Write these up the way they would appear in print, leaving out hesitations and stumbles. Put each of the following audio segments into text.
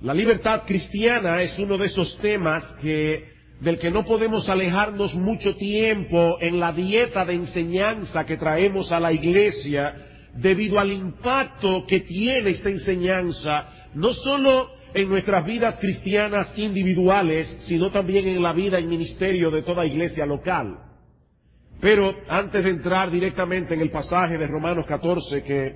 La libertad cristiana es uno de esos temas del que no podemos alejarnos mucho tiempo en la dieta de enseñanza que traemos a la iglesia, debido al impacto que tiene esta enseñanza, no solo en nuestras vidas cristianas individuales, sino también en la vida y ministerio de toda iglesia local. Pero antes de entrar directamente en el pasaje de Romanos 14 que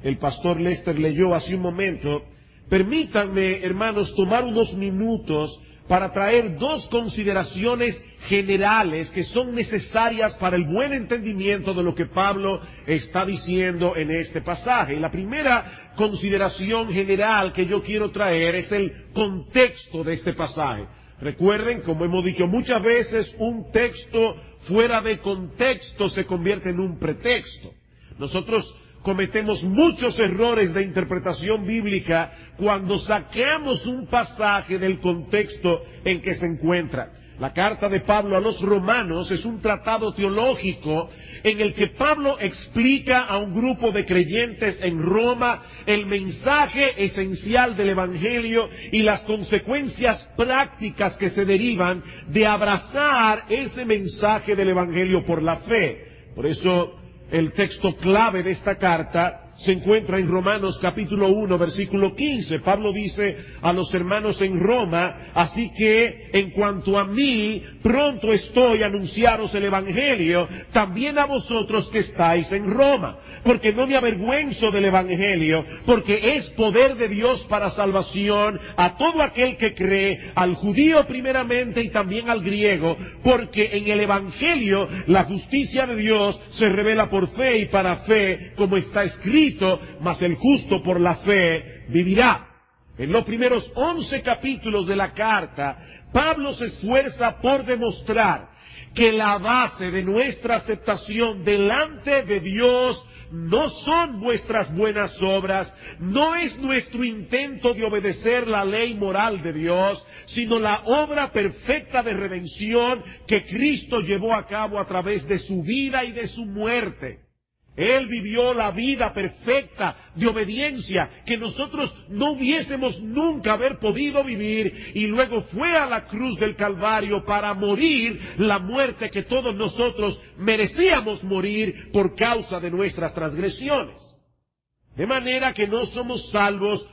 el pastor Lester leyó hace un momento, permítanme, hermanos, tomar unos minutos para traer dos consideraciones generales que son necesarias para el buen entendimiento de lo que Pablo está diciendo en este pasaje. Y la primera consideración general que yo quiero traer es el contexto de este pasaje. Recuerden, como hemos dicho muchas veces, un texto fuera de contexto se convierte en un pretexto. Nosotros cometemos muchos errores de interpretación bíblica cuando sacamos un pasaje del contexto en que se encuentra. La carta de Pablo a los romanos es un tratado teológico en el que Pablo explica a un grupo de creyentes en Roma el mensaje esencial del Evangelio y las consecuencias prácticas que se derivan de abrazar ese mensaje del Evangelio por la fe. Por eso el texto clave de esta carta se encuentra en Romanos capítulo 1, versículo 15. Pablo dice a los hermanos en Roma: así que en cuanto a mí, pronto estoy a anunciaros el Evangelio, también a vosotros que estáis en Roma, porque no me avergüenzo del Evangelio, porque es poder de Dios para salvación a todo aquel que cree, al judío primeramente y también al griego, porque en el Evangelio la justicia de Dios se revela por fe y para fe, como está escrito: mas el justo por la fe vivirá. En los primeros 11 capítulos de la carta, Pablo se esfuerza por demostrar que la base de nuestra aceptación delante de Dios no son nuestras buenas obras, no es nuestro intento de obedecer la ley moral de Dios, sino la obra perfecta de redención que Cristo llevó a cabo a través de su vida y de su muerte. Él vivió la vida perfecta de obediencia que nosotros no hubiésemos nunca haber podido vivir, y luego fue a la cruz del Calvario para morir la muerte que todos nosotros merecíamos morir por causa de nuestras transgresiones. De manera que no somos salvos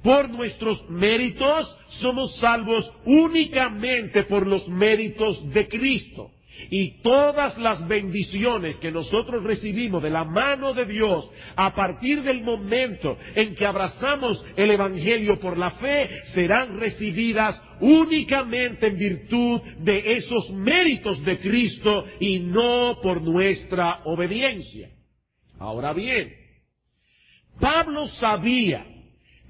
por nuestros méritos, somos salvos únicamente por los méritos de Cristo. Y todas las bendiciones que nosotros recibimos de la mano de Dios a partir del momento en que abrazamos el Evangelio por la fe serán recibidas únicamente en virtud de esos méritos de Cristo y no por nuestra obediencia. Ahora bien, Pablo sabía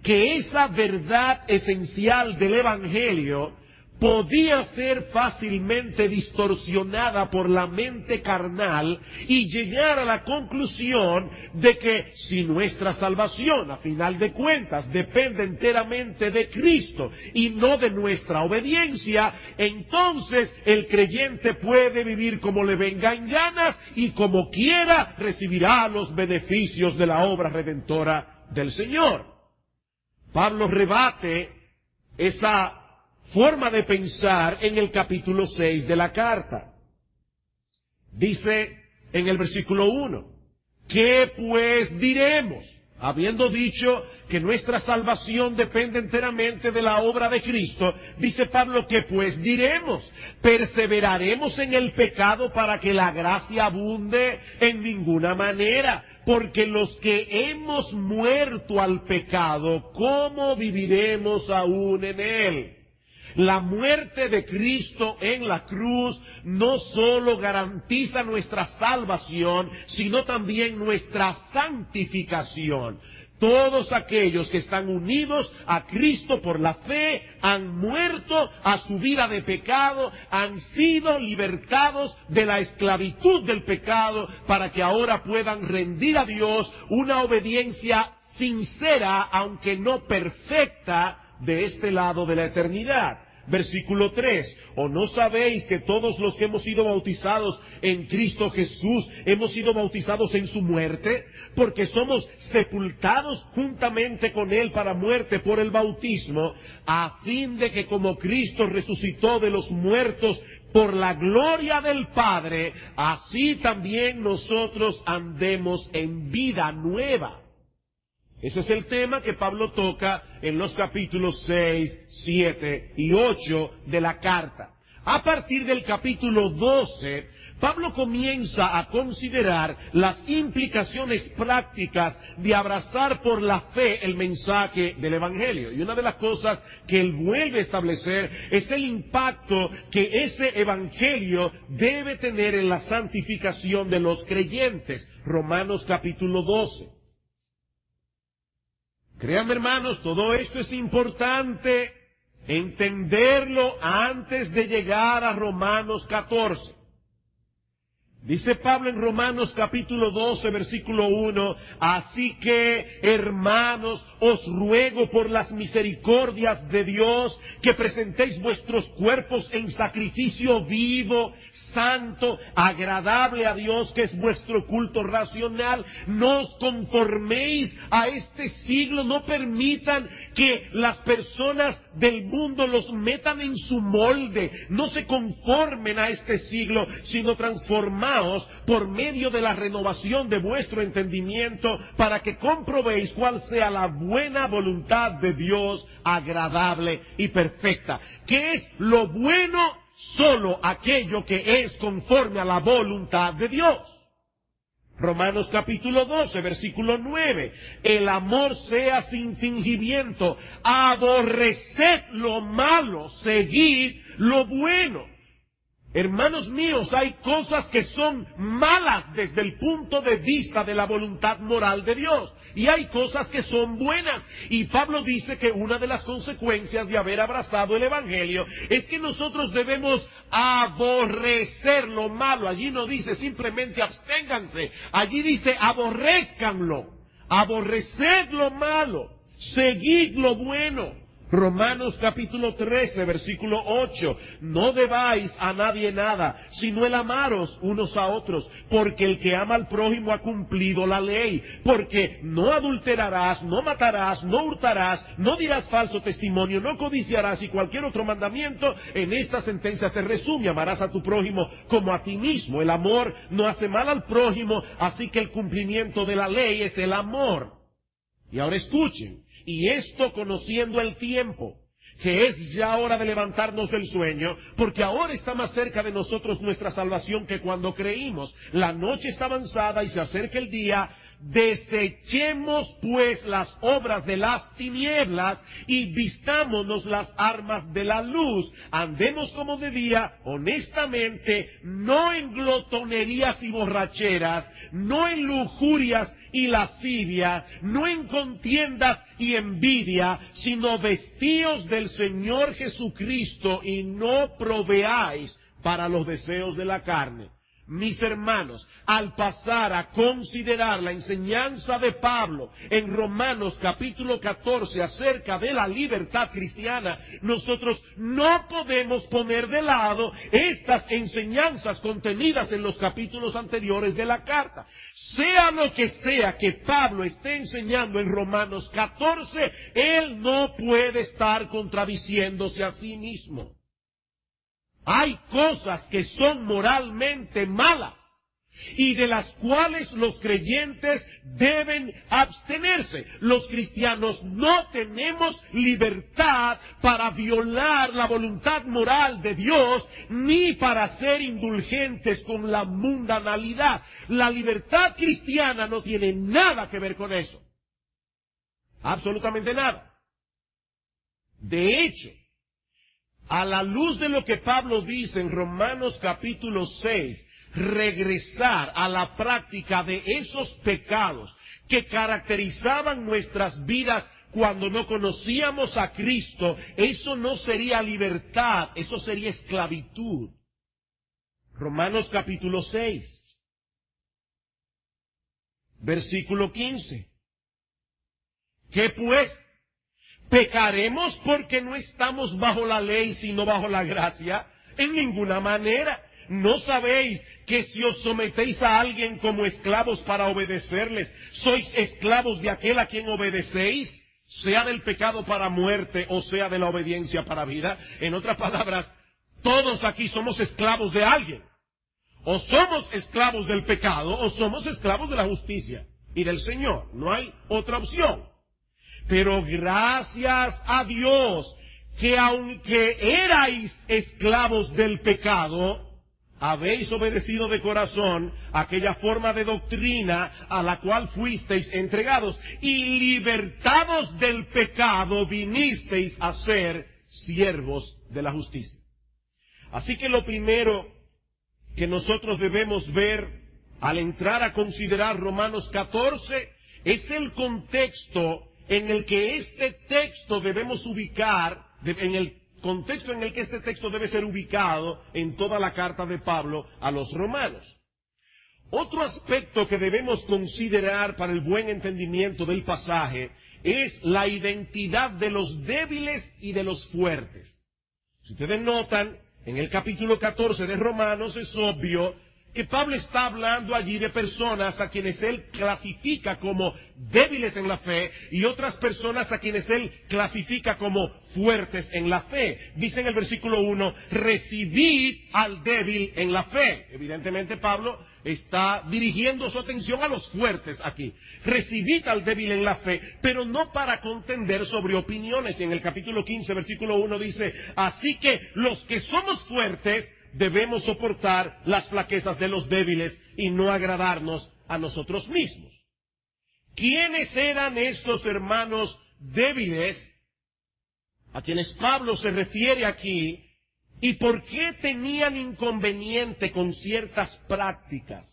que esa verdad esencial del Evangelio podía ser fácilmente distorsionada por la mente carnal y llegar a la conclusión de que si nuestra salvación, a final de cuentas, depende enteramente de Cristo y no de nuestra obediencia, entonces el creyente puede vivir como le venga en ganas y como quiera recibirá los beneficios de la obra redentora del Señor. Pablo rebate esa forma de pensar en el capítulo 6 de la carta. Dice en el versículo 1, ¿qué pues diremos? Habiendo dicho que nuestra salvación depende enteramente de la obra de Cristo, dice Pablo, ¿qué pues diremos? ¿Perseveraremos en el pecado para que la gracia abunde? En ninguna manera, porque los que hemos muerto al pecado, ¿cómo viviremos aún en él? La muerte de Cristo en la cruz no solo garantiza nuestra salvación, sino también nuestra santificación. Todos aquellos que están unidos a Cristo por la fe han muerto a su vida de pecado, han sido libertados de la esclavitud del pecado para que ahora puedan rendir a Dios una obediencia sincera, aunque no perfecta, de este lado de la eternidad. Versículo 3. ¿O no sabéis que todos los que hemos sido bautizados en Cristo Jesús hemos sido bautizados en su muerte? Porque somos sepultados juntamente con Él para muerte por el bautismo, a fin de que como Cristo resucitó de los muertos por la gloria del Padre, así también nosotros andemos en vida nueva. Ese es el tema que Pablo toca en los capítulos 6, 7 y 8 de la carta. A partir del capítulo 12, Pablo comienza a considerar las implicaciones prácticas de abrazar por la fe el mensaje del Evangelio. Y una de las cosas que él vuelve a establecer es el impacto que ese Evangelio debe tener en la santificación de los creyentes. Romanos capítulo 12. Créanme, hermanos, todo esto es importante entenderlo antes de llegar a Romanos 14. Dice Pablo en Romanos capítulo 12, versículo 1, así que, hermanos, os ruego por las misericordias de Dios que presentéis vuestros cuerpos en sacrificio vivo, santo, agradable a Dios, que es vuestro culto racional. No os conforméis a este siglo, no permitan que las personas del mundo los metan en su molde, no se conformen a este siglo, sino transformaos por medio de la renovación de vuestro entendimiento, para que comprobéis cuál sea la buena voluntad de Dios, agradable y perfecta. ¿Qué es lo bueno? Solo aquello que es conforme a la voluntad de Dios. Romanos capítulo 12, versículo 9. El amor sea sin fingimiento, aborreced lo malo, seguid lo bueno. Hermanos míos, hay cosas que son malas desde el punto de vista de la voluntad moral de Dios, y hay cosas que son buenas. Y Pablo dice que una de las consecuencias de haber abrazado el Evangelio es que nosotros debemos aborrecer lo malo. Allí no dice simplemente absténganse, allí dice aborrézcanlo, aborreced lo malo, seguid lo bueno. Romanos capítulo 13, versículo 8. No debáis a nadie nada, sino el amaros unos a otros, porque el que ama al prójimo ha cumplido la ley. Porque no adulterarás, no matarás, no hurtarás, no dirás falso testimonio, no codiciarás, y cualquier otro mandamiento en esta sentencia se resume: amarás a tu prójimo como a ti mismo. El amor no hace mal al prójimo, así que el cumplimiento de la ley es el amor. Y ahora escuchen. Y esto conociendo el tiempo, que es ya hora de levantarnos del sueño, porque ahora está más cerca de nosotros nuestra salvación que cuando creímos. La noche está avanzada y se acerca el día. Desechemos pues las obras de las tinieblas y vistámonos las armas de la luz. Andemos como de día, honestamente, no en glotonerías y borracheras, no en lujurias y lascivia, no en contiendas y envidia, sino vestíos del Señor Jesucristo y no proveáis para los deseos de la carne. Mis hermanos, al pasar a considerar la enseñanza de Pablo en Romanos capítulo 14 acerca de la libertad cristiana, nosotros no podemos poner de lado estas enseñanzas contenidas en los capítulos anteriores de la carta. Sea lo que sea que Pablo esté enseñando en Romanos 14, él no puede estar contradiciéndose a sí mismo. Hay cosas que son moralmente malas y de las cuales los creyentes deben abstenerse. Los cristianos no tenemos libertad para violar la voluntad moral de Dios, ni para ser indulgentes con la mundanalidad. La libertad cristiana no tiene nada que ver con eso. Absolutamente nada. De hecho, a la luz de lo que Pablo dice en Romanos capítulo 6, regresar a la práctica de esos pecados que caracterizaban nuestras vidas cuando no conocíamos a Cristo, eso no sería libertad, eso sería esclavitud. Romanos capítulo 6, versículo 15. ¿Qué pues? ¿Pecaremos porque no estamos bajo la ley, sino bajo la gracia? En ninguna manera. ¿No sabéis que si os sometéis a alguien como esclavos para obedecerles, sois esclavos de aquel a quien obedecéis, sea del pecado para muerte o sea de la obediencia para vida? En otras palabras, todos aquí somos esclavos de alguien. O somos esclavos del pecado o somos esclavos de la justicia y del Señor. No hay otra opción. Pero gracias a Dios que aunque erais esclavos del pecado, habéis obedecido de corazón aquella forma de doctrina a la cual fuisteis entregados, y libertados del pecado vinisteis a ser siervos de la justicia. Así que lo primero que nosotros debemos ver al entrar a considerar Romanos 14 es el contexto en el que este texto debemos ubicar, en el contexto en el que este texto debe ser ubicado en toda la carta de Pablo a los romanos. Otro aspecto que debemos considerar para el buen entendimiento del pasaje es la identidad de los débiles y de los fuertes. Si ustedes notan, en el capítulo 14 de Romanos es obvio que Pablo está hablando allí de personas a quienes él clasifica como débiles en la fe y otras personas a quienes él clasifica como fuertes en la fe. Dice en el versículo 1, recibid al débil en la fe. Evidentemente Pablo está dirigiendo su atención a los fuertes aquí. Recibid al débil en la fe, pero no para contender sobre opiniones. Y en el capítulo 15, versículo 1 dice, así que los que somos fuertes debemos soportar las flaquezas de los débiles y no agradarnos a nosotros mismos. ¿Quiénes eran estos hermanos débiles a quienes Pablo se refiere aquí y por qué tenían inconveniente con ciertas prácticas?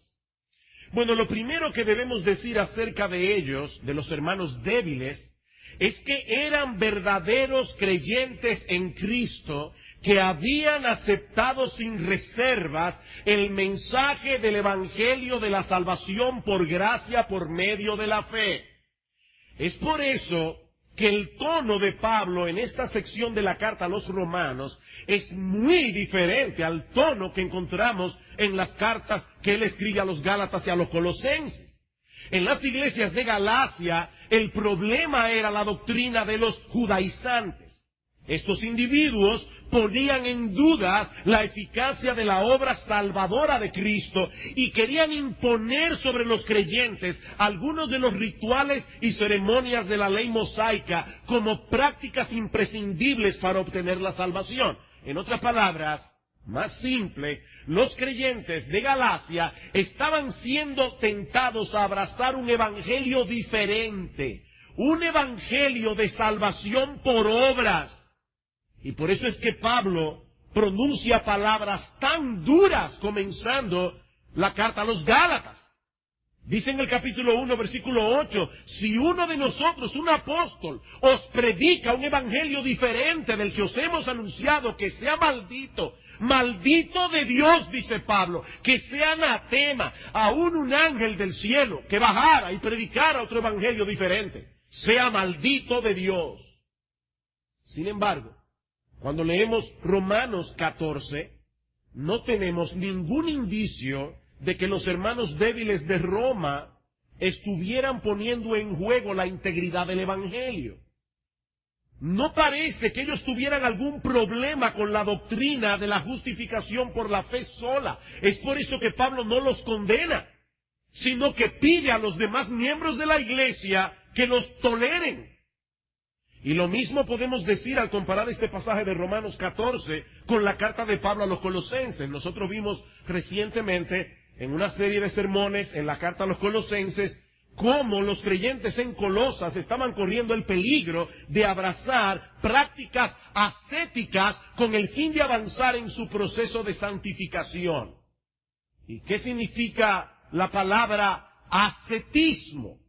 Bueno, lo primero que debemos decir acerca de ellos, de los hermanos débiles, es que eran verdaderos creyentes en Cristo que habían aceptado sin reservas el mensaje del Evangelio de la salvación por gracia por medio de la fe. Es por eso que el tono de Pablo en esta sección de la carta a los romanos es muy diferente al tono que encontramos en las cartas que él escribe a los Gálatas y a los Colosenses. En las iglesias de Galacia, el problema era la doctrina de los judaizantes. Estos individuos ponían en dudas la eficacia de la obra salvadora de Cristo y querían imponer sobre los creyentes algunos de los rituales y ceremonias de la ley mosaica como prácticas imprescindibles para obtener la salvación. En otras palabras, más simples, los creyentes de Galacia estaban siendo tentados a abrazar un evangelio diferente, un evangelio de salvación por obras. Y por eso es que Pablo pronuncia palabras tan duras comenzando la carta a los Gálatas. Dice en el capítulo 1, versículo 8, si uno de nosotros, un apóstol, os predica un evangelio diferente del que os hemos anunciado, que sea maldito, maldito de Dios, dice Pablo, que sea anatema, aún un ángel del cielo que bajara y predicara otro evangelio diferente, sea maldito de Dios. Sin embargo, cuando leemos Romanos 14, no tenemos ningún indicio de que los hermanos débiles de Roma estuvieran poniendo en juego la integridad del Evangelio. No parece que ellos tuvieran algún problema con la doctrina de la justificación por la fe sola. Es por eso que Pablo no los condena, sino que pide a los demás miembros de la iglesia que los toleren. Y lo mismo podemos decir al comparar este pasaje de Romanos 14 con la carta de Pablo a los Colosenses. Nosotros vimos recientemente en una serie de sermones en la carta a los Colosenses cómo los creyentes en Colosas estaban corriendo el peligro de abrazar prácticas ascéticas con el fin de avanzar en su proceso de santificación. ¿Y qué significa la palabra ascetismo?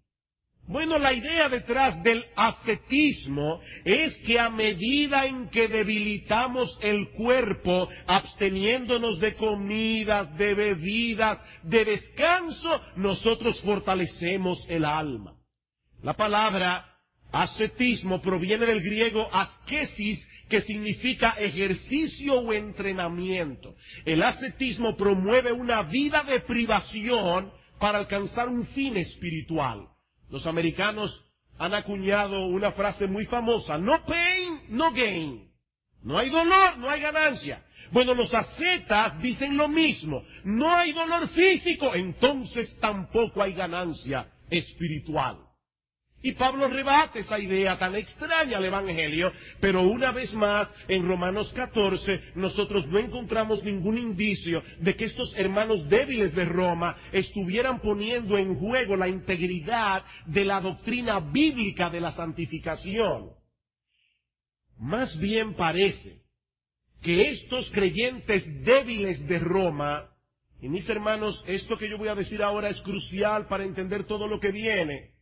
Bueno, la idea detrás del ascetismo es que a medida en que debilitamos el cuerpo, absteniéndonos de comidas, de bebidas, de descanso, nosotros fortalecemos el alma. La palabra Ascetismo proviene del griego askesis, que significa ejercicio o entrenamiento. El ascetismo promueve una vida de privación para alcanzar un fin espiritual. Los americanos han acuñado una frase muy famosa: no pain, no gain. No hay dolor, no hay ganancia. Bueno, los ascetas dicen lo mismo: no hay dolor físico, entonces tampoco hay ganancia espiritual. Y Pablo rebate esa idea tan extraña al Evangelio, pero una vez más, en Romanos 14, nosotros no encontramos ningún indicio de que estos hermanos débiles de Roma estuvieran poniendo en juego la integridad de la doctrina bíblica de la santificación. Más bien parece que estos creyentes débiles de Roma, y mis hermanos, esto que yo voy a decir ahora es crucial para entender todo lo que viene.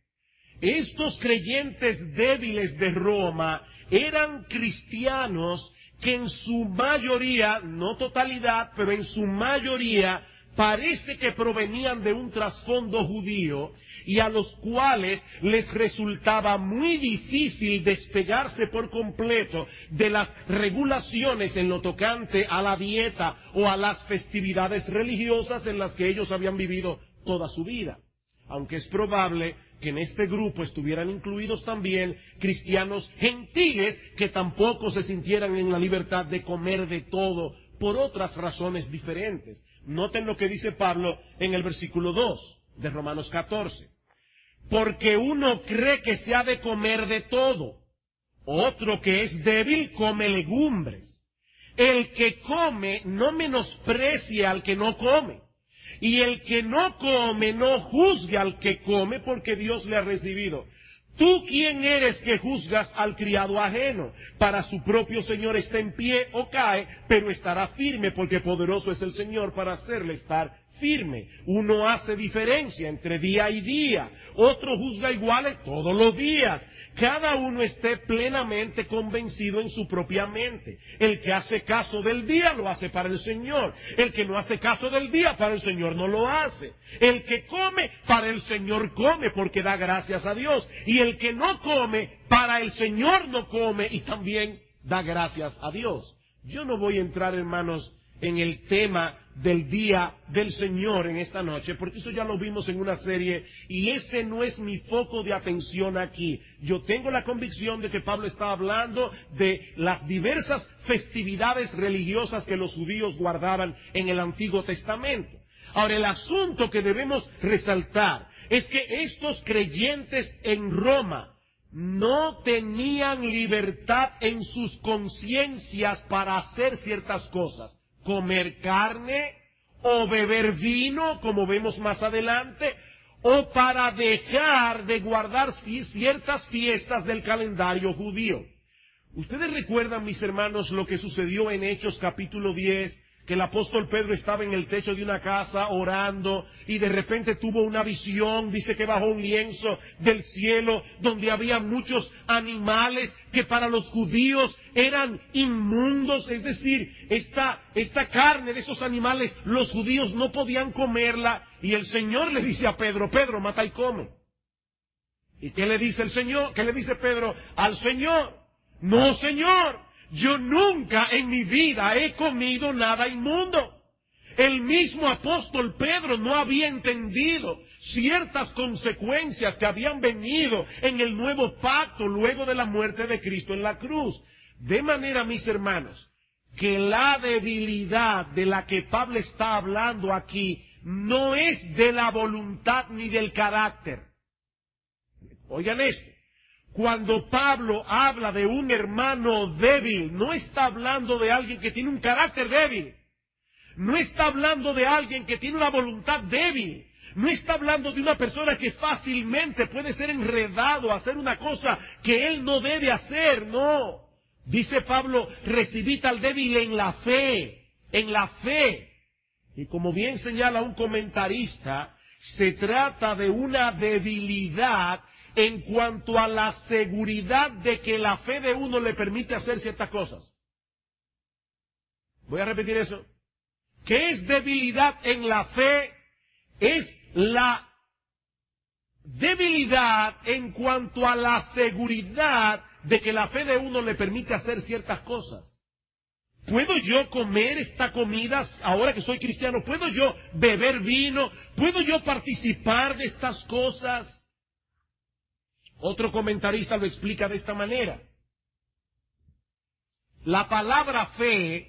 Estos creyentes débiles de Roma eran cristianos que en su mayoría, no totalidad, pero en su mayoría, parece que provenían de un trasfondo judío y a los cuales les resultaba muy difícil despegarse por completo de las regulaciones en lo tocante a la dieta o a las festividades religiosas en las que ellos habían vivido toda su vida. Aunque es probable que en este grupo estuvieran incluidos también cristianos gentiles que tampoco se sintieran en la libertad de comer de todo por otras razones diferentes. Noten lo que dice Pablo en el versículo 2 de Romanos 14. Porque uno cree que se ha de comer de todo, otro que es débil come legumbres. El que come no menosprecia al que no come. Y el que no come no juzgue al que come, porque Dios le ha recibido. ¿Tú quién eres que juzgas al criado ajeno? Para su propio Señor está en pie o cae, pero estará firme, porque poderoso es el Señor para hacerle estar firme. Uno hace diferencia entre día y día, otro juzga iguales todos los días. Cada uno esté plenamente convencido en su propia mente. El que hace caso del día lo hace para el Señor. El que no hace caso del día para el Señor no lo hace. El que come para el Señor come porque da gracias a Dios. Y el que no come para el Señor no come y también da gracias a Dios. Yo no voy a entrar, hermanos, en el tema del día del Señor en esta noche, porque eso ya lo vimos en una serie y ese no es mi foco de atención aquí. Yo tengo la convicción de que Pablo está hablando de las diversas festividades religiosas que los judíos guardaban en el Antiguo Testamento. Ahora, el asunto que debemos resaltar es que estos creyentes en Roma no tenían libertad en sus conciencias para hacer ciertas cosas. Comer carne o beber vino, como vemos más adelante, o para dejar de guardar ciertas fiestas del calendario judío. Ustedes recuerdan, mis hermanos, lo que sucedió en Hechos capítulo 10, que el apóstol Pedro estaba en el techo de una casa orando y de repente tuvo una visión, dice que bajó un lienzo del cielo donde había muchos animales que para los judíos eran inmundos, es decir, esta carne de esos animales los judíos no podían comerla y el Señor le dice a Pedro: Pedro, mata y come. ¿Y qué le dice el Señor? ¿Qué le dice Pedro al Señor? No, Señor, yo nunca en mi vida he comido nada inmundo. El mismo apóstol Pedro no había entendido ciertas consecuencias que habían venido en el nuevo pacto luego de la muerte de Cristo en la cruz. De manera, mis hermanos, que la debilidad de la que Pablo está hablando aquí no es de la voluntad ni del carácter. Oigan esto. Cuando Pablo habla de un hermano débil, no está hablando de alguien que tiene un carácter débil. No está hablando de alguien que tiene una voluntad débil. No está hablando de una persona que fácilmente puede ser enredado a hacer una cosa que él no debe hacer, no. Dice Pablo: recibid al débil en la fe, en la fe. Y como bien señala un comentarista, se trata de una debilidad en cuanto a la seguridad de que la fe de uno le permite hacer ciertas cosas. Voy a repetir eso. ¿Qué es debilidad en la fe? Es la debilidad en cuanto a la seguridad de que la fe de uno le permite hacer ciertas cosas. ¿Puedo yo comer esta comida ahora que soy cristiano? ¿Puedo yo beber vino? ¿Puedo yo participar de estas cosas? Otro comentarista lo explica de esta manera. La palabra fe,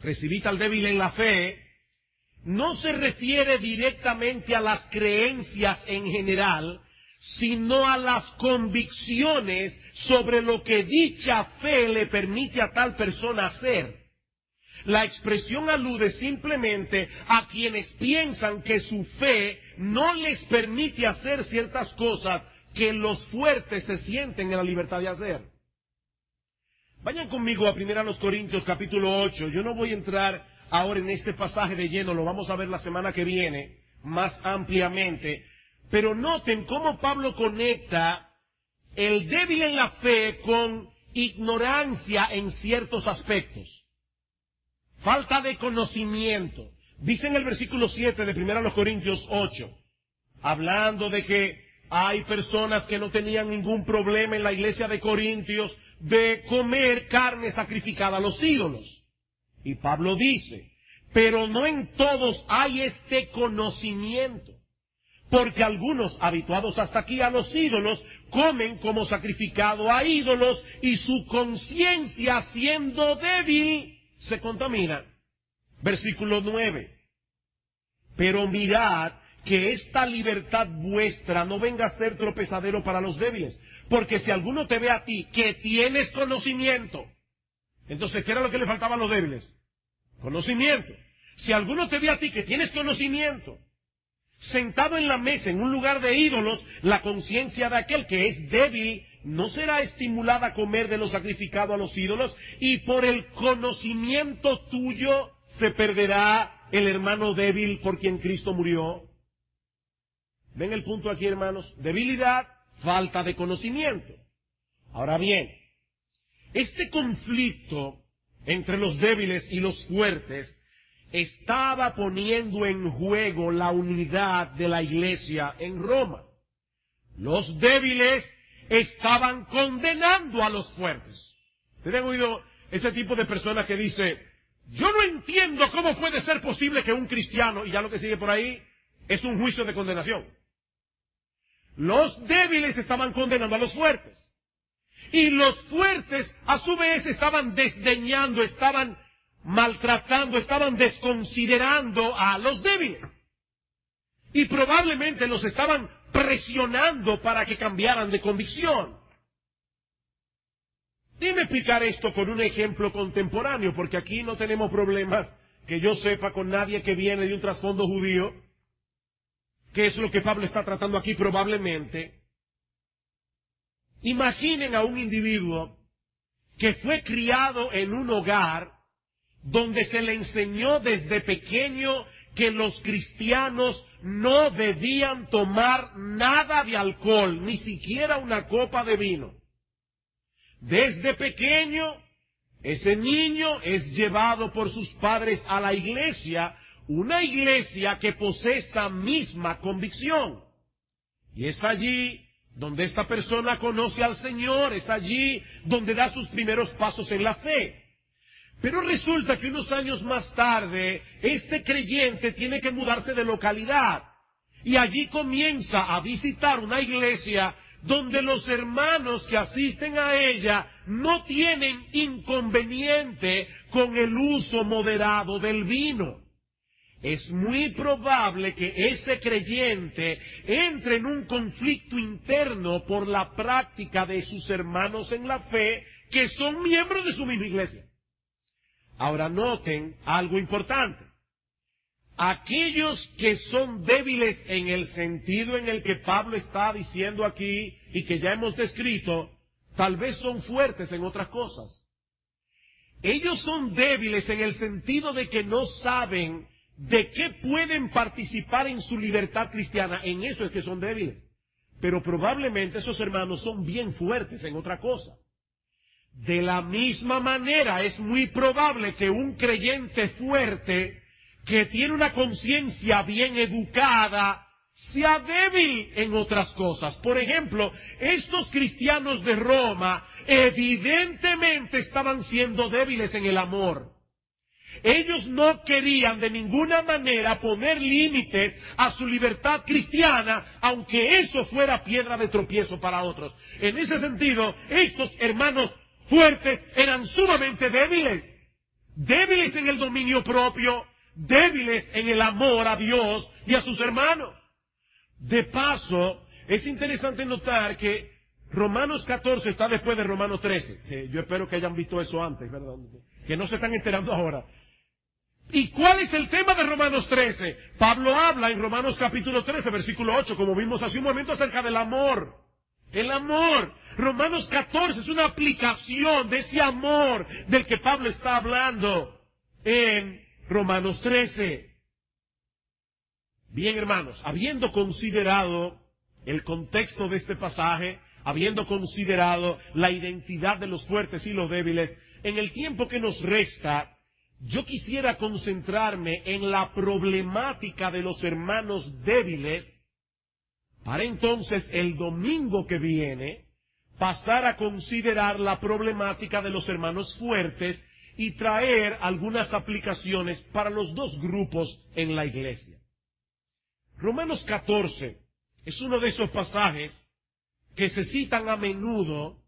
recibid al débil en la fe, no se refiere directamente a las creencias en general, sino a las convicciones sobre lo que dicha fe le permite a tal persona hacer. La expresión alude simplemente a quienes piensan que su fe no les permite hacer ciertas cosas que los fuertes se sienten en la libertad de hacer. Vayan conmigo a 1 Corintios capítulo 8. Yo no voy a entrar ahora en este pasaje de lleno, lo vamos a ver la semana que viene más ampliamente. Pero noten cómo Pablo conecta el débil en la fe con ignorancia en ciertos aspectos. Falta de conocimiento. Dice en el versículo 7 de 1 Corintios 8, hablando de que hay personas que no tenían ningún problema en la iglesia de Corintios de comer carne sacrificada a los ídolos. Y Pablo dice, pero no en todos hay este conocimiento, porque algunos, habituados hasta aquí a los ídolos, comen como sacrificado a ídolos, y su conciencia, siendo débil, se contamina. Versículo 9. Pero mirad que esta libertad vuestra no venga a ser tropezadero para los débiles, porque si alguno te ve a ti que tienes conocimiento, entonces, ¿qué era lo que le faltaba a los débiles? Conocimiento. Si alguno te ve a ti que tienes conocimiento, sentado en la mesa en un lugar de ídolos, la conciencia de aquel que es débil no será estimulada a comer de lo sacrificado a los ídolos, y por el conocimiento tuyo se perderá el hermano débil por quien Cristo murió. ¿Ven el punto aquí, hermanos? Debilidad, falta de conocimiento. Ahora bien, este conflicto entre los débiles y los fuertes estaba poniendo en juego la unidad de la iglesia en Roma. Los débiles estaban condenando a los fuertes. ¿Ustedes han oído ese tipo de personas que dice, yo no entiendo cómo puede ser posible que un cristiano, y ya lo que sigue por ahí, es un juicio de condenación? Los débiles estaban condenando a los fuertes. Y los fuertes, a su vez, estaban desdeñando, estaban maltratando, estaban desconsiderando a los débiles. Y probablemente los estaban presionando para que cambiaran de convicción. Déjeme explicar esto con un ejemplo contemporáneo, porque aquí no tenemos problemas, que yo sepa, con nadie que viene de un trasfondo judío, que es lo que Pablo está tratando aquí probablemente. Imaginen a un individuo que fue criado en un hogar donde se le enseñó desde pequeño que los cristianos no debían tomar nada de alcohol, ni siquiera una copa de vino. Desde pequeño, ese niño es llevado por sus padres a la iglesia, una iglesia que posee esa misma convicción. Y es allí donde esta persona conoce al Señor, es allí donde da sus primeros pasos en la fe. Pero resulta que unos años más tarde, este creyente tiene que mudarse de localidad. Y allí comienza a visitar una iglesia donde los hermanos que asisten a ella no tienen inconveniente con el uso moderado del vino. Es muy probable que ese creyente entre en un conflicto interno por la práctica de sus hermanos en la fe, que son miembros de su misma iglesia. Ahora noten algo importante. Aquellos que son débiles en el sentido en el que Pablo está diciendo aquí y que ya hemos descrito, tal vez son fuertes en otras cosas. Ellos son débiles en el sentido de que no saben de qué pueden participar en su libertad cristiana. En eso es que son débiles. Pero probablemente esos hermanos son bien fuertes en otra cosa. De la misma manera, es muy probable que un creyente fuerte, que tiene una conciencia bien educada, sea débil en otras cosas. Por ejemplo, estos cristianos de Roma evidentemente estaban siendo débiles en el amor. Ellos no querían de ninguna manera poner límites a su libertad cristiana, aunque eso fuera piedra de tropiezo para otros. En ese sentido, estos hermanos fuertes eran sumamente débiles. Débiles en el dominio propio, débiles en el amor a Dios y a sus hermanos. De paso, es interesante notar que Romanos 14 está después de Romanos 13. Yo espero que hayan visto eso antes, ¿verdad? Que no se están enterando ahora. ¿Y cuál es el tema de Romanos 13? Pablo habla en Romanos capítulo 13, versículo 8, como vimos hace un momento, acerca del amor. El amor. Romanos 14 es una aplicación de ese amor del que Pablo está hablando en Romanos 13. Bien, hermanos, habiendo considerado el contexto de este pasaje, habiendo considerado la identidad de los fuertes y los débiles, en el tiempo que nos resta, yo quisiera concentrarme en la problemática de los hermanos débiles, para entonces el domingo que viene pasar a considerar la problemática de los hermanos fuertes y traer algunas aplicaciones para los dos grupos en la iglesia. Romanos 14 es uno de esos pasajes que se citan a menudo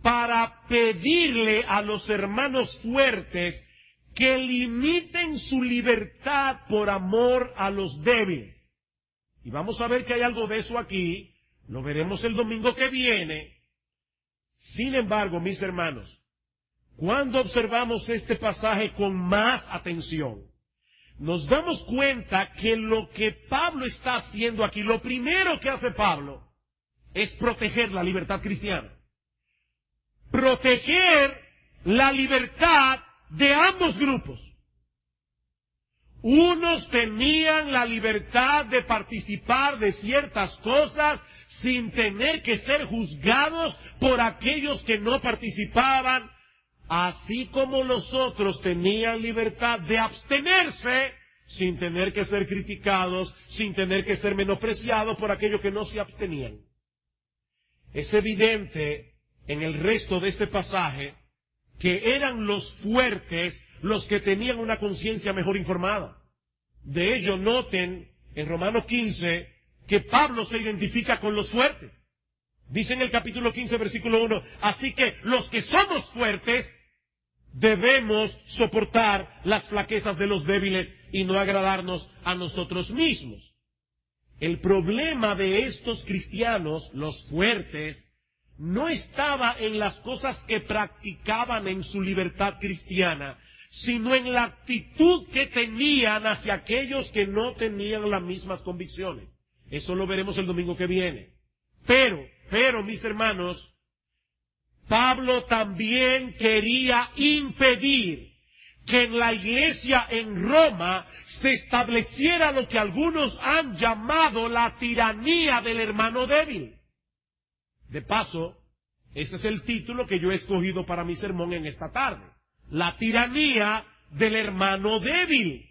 para pedirle a los hermanos fuertes que limiten su libertad por amor a los débiles. Y vamos a ver que hay algo de eso aquí, lo veremos el domingo que viene. Sin embargo, mis hermanos, cuando observamos este pasaje con más atención, nos damos cuenta que lo que Pablo está haciendo aquí, lo primero que hace Pablo, es proteger la libertad cristiana. Proteger la libertad de ambos grupos. Unos tenían la libertad de participar de ciertas cosas sin tener que ser juzgados por aquellos que no participaban, así como los otros tenían libertad de abstenerse sin tener que ser criticados, sin tener que ser menospreciados por aquellos que no se abstenían. Es evidente en el resto de este pasaje que eran los fuertes los que tenían una conciencia mejor informada. De ello noten en Romanos 15 que Pablo se identifica con los fuertes. Dice en el capítulo 15, versículo 1, así que los que somos fuertes debemos soportar las flaquezas de los débiles y no agradarnos a nosotros mismos. El problema de estos cristianos, los fuertes, no estaba en las cosas que practicaban en su libertad cristiana, sino en la actitud que tenían hacia aquellos que no tenían las mismas convicciones. Eso lo veremos el domingo que viene. Pero, mis hermanos, Pablo también quería impedir que en la iglesia en Roma se estableciera lo que algunos han llamado la tiranía del hermano débil. De paso, ese es el título que yo he escogido para mi sermón en esta tarde. La tiranía del hermano débil.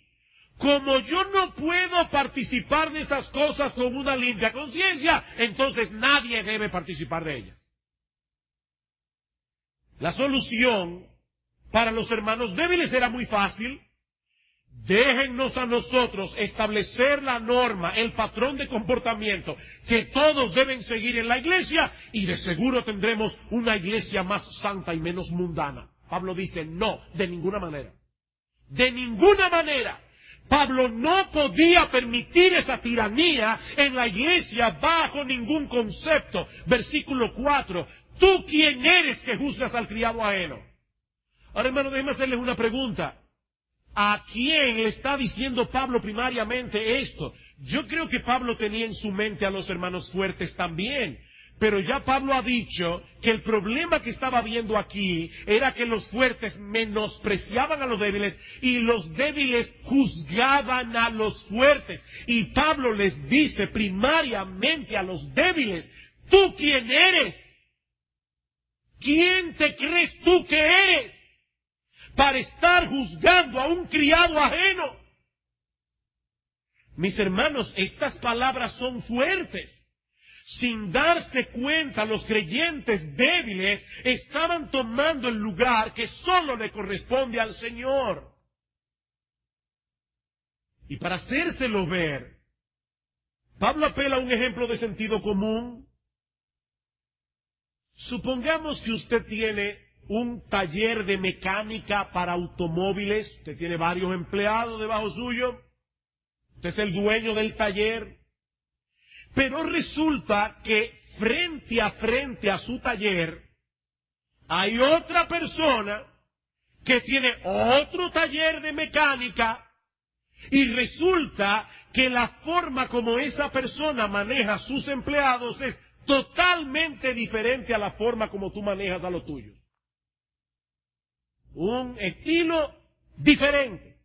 Como yo no puedo participar de esas cosas con una limpia conciencia, entonces nadie debe participar de ellas. La solución para los hermanos débiles era muy fácil. Déjennos a nosotros establecer la norma, el patrón de comportamiento que todos deben seguir en la iglesia y de seguro tendremos una iglesia más santa y menos mundana. Pablo dice, no, de ninguna manera. De ninguna manera. Pablo no podía permitir esa tiranía en la iglesia bajo ningún concepto. Versículo 4. ¿Tú quién eres que juzgas al criado ajeno? Ahora, hermano, déjeme hacerles una pregunta. ¿A quién le está diciendo Pablo primariamente esto? Yo creo que Pablo tenía en su mente a los hermanos fuertes también. Pero ya Pablo ha dicho que el problema que estaba viendo aquí era que los fuertes menospreciaban a los débiles y los débiles juzgaban a los fuertes. Y Pablo les dice primariamente a los débiles, ¿tú quién eres? ¿Quién te crees tú que eres para estar juzgando a un criado ajeno? Mis hermanos, estas palabras son fuertes. Sin darse cuenta, los creyentes débiles estaban tomando el lugar que solo le corresponde al Señor. Y para hacérselo ver, Pablo apela a un ejemplo de sentido común. Supongamos que usted tiene un taller de mecánica para automóviles, usted tiene varios empleados debajo suyo, usted es el dueño del taller, pero resulta que frente a su taller hay otra persona que tiene otro taller de mecánica y resulta que la forma como esa persona maneja a sus empleados es totalmente diferente a la forma como tú manejas a los tuyos. Un estilo diferente.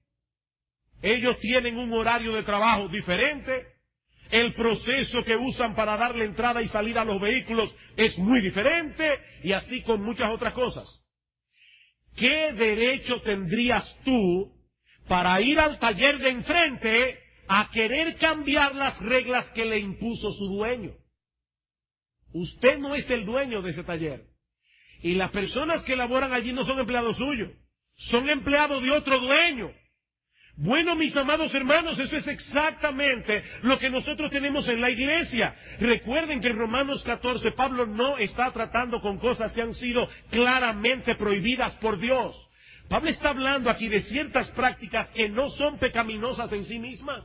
Ellos tienen un horario de trabajo diferente. El proceso que usan para darle entrada y salida a los vehículos es muy diferente, y así con muchas otras cosas. ¿Qué derecho tendrías tú para ir al taller de enfrente a querer cambiar las reglas que le impuso su dueño? Usted no es el dueño de ese taller. Y las personas que laboran allí no son empleados suyos, son empleados de otro dueño. Bueno, mis amados hermanos, eso es exactamente lo que nosotros tenemos en la iglesia. Recuerden que en Romanos 14 Pablo no está tratando con cosas que han sido claramente prohibidas por Dios. Pablo está hablando aquí de ciertas prácticas que no son pecaminosas en sí mismas.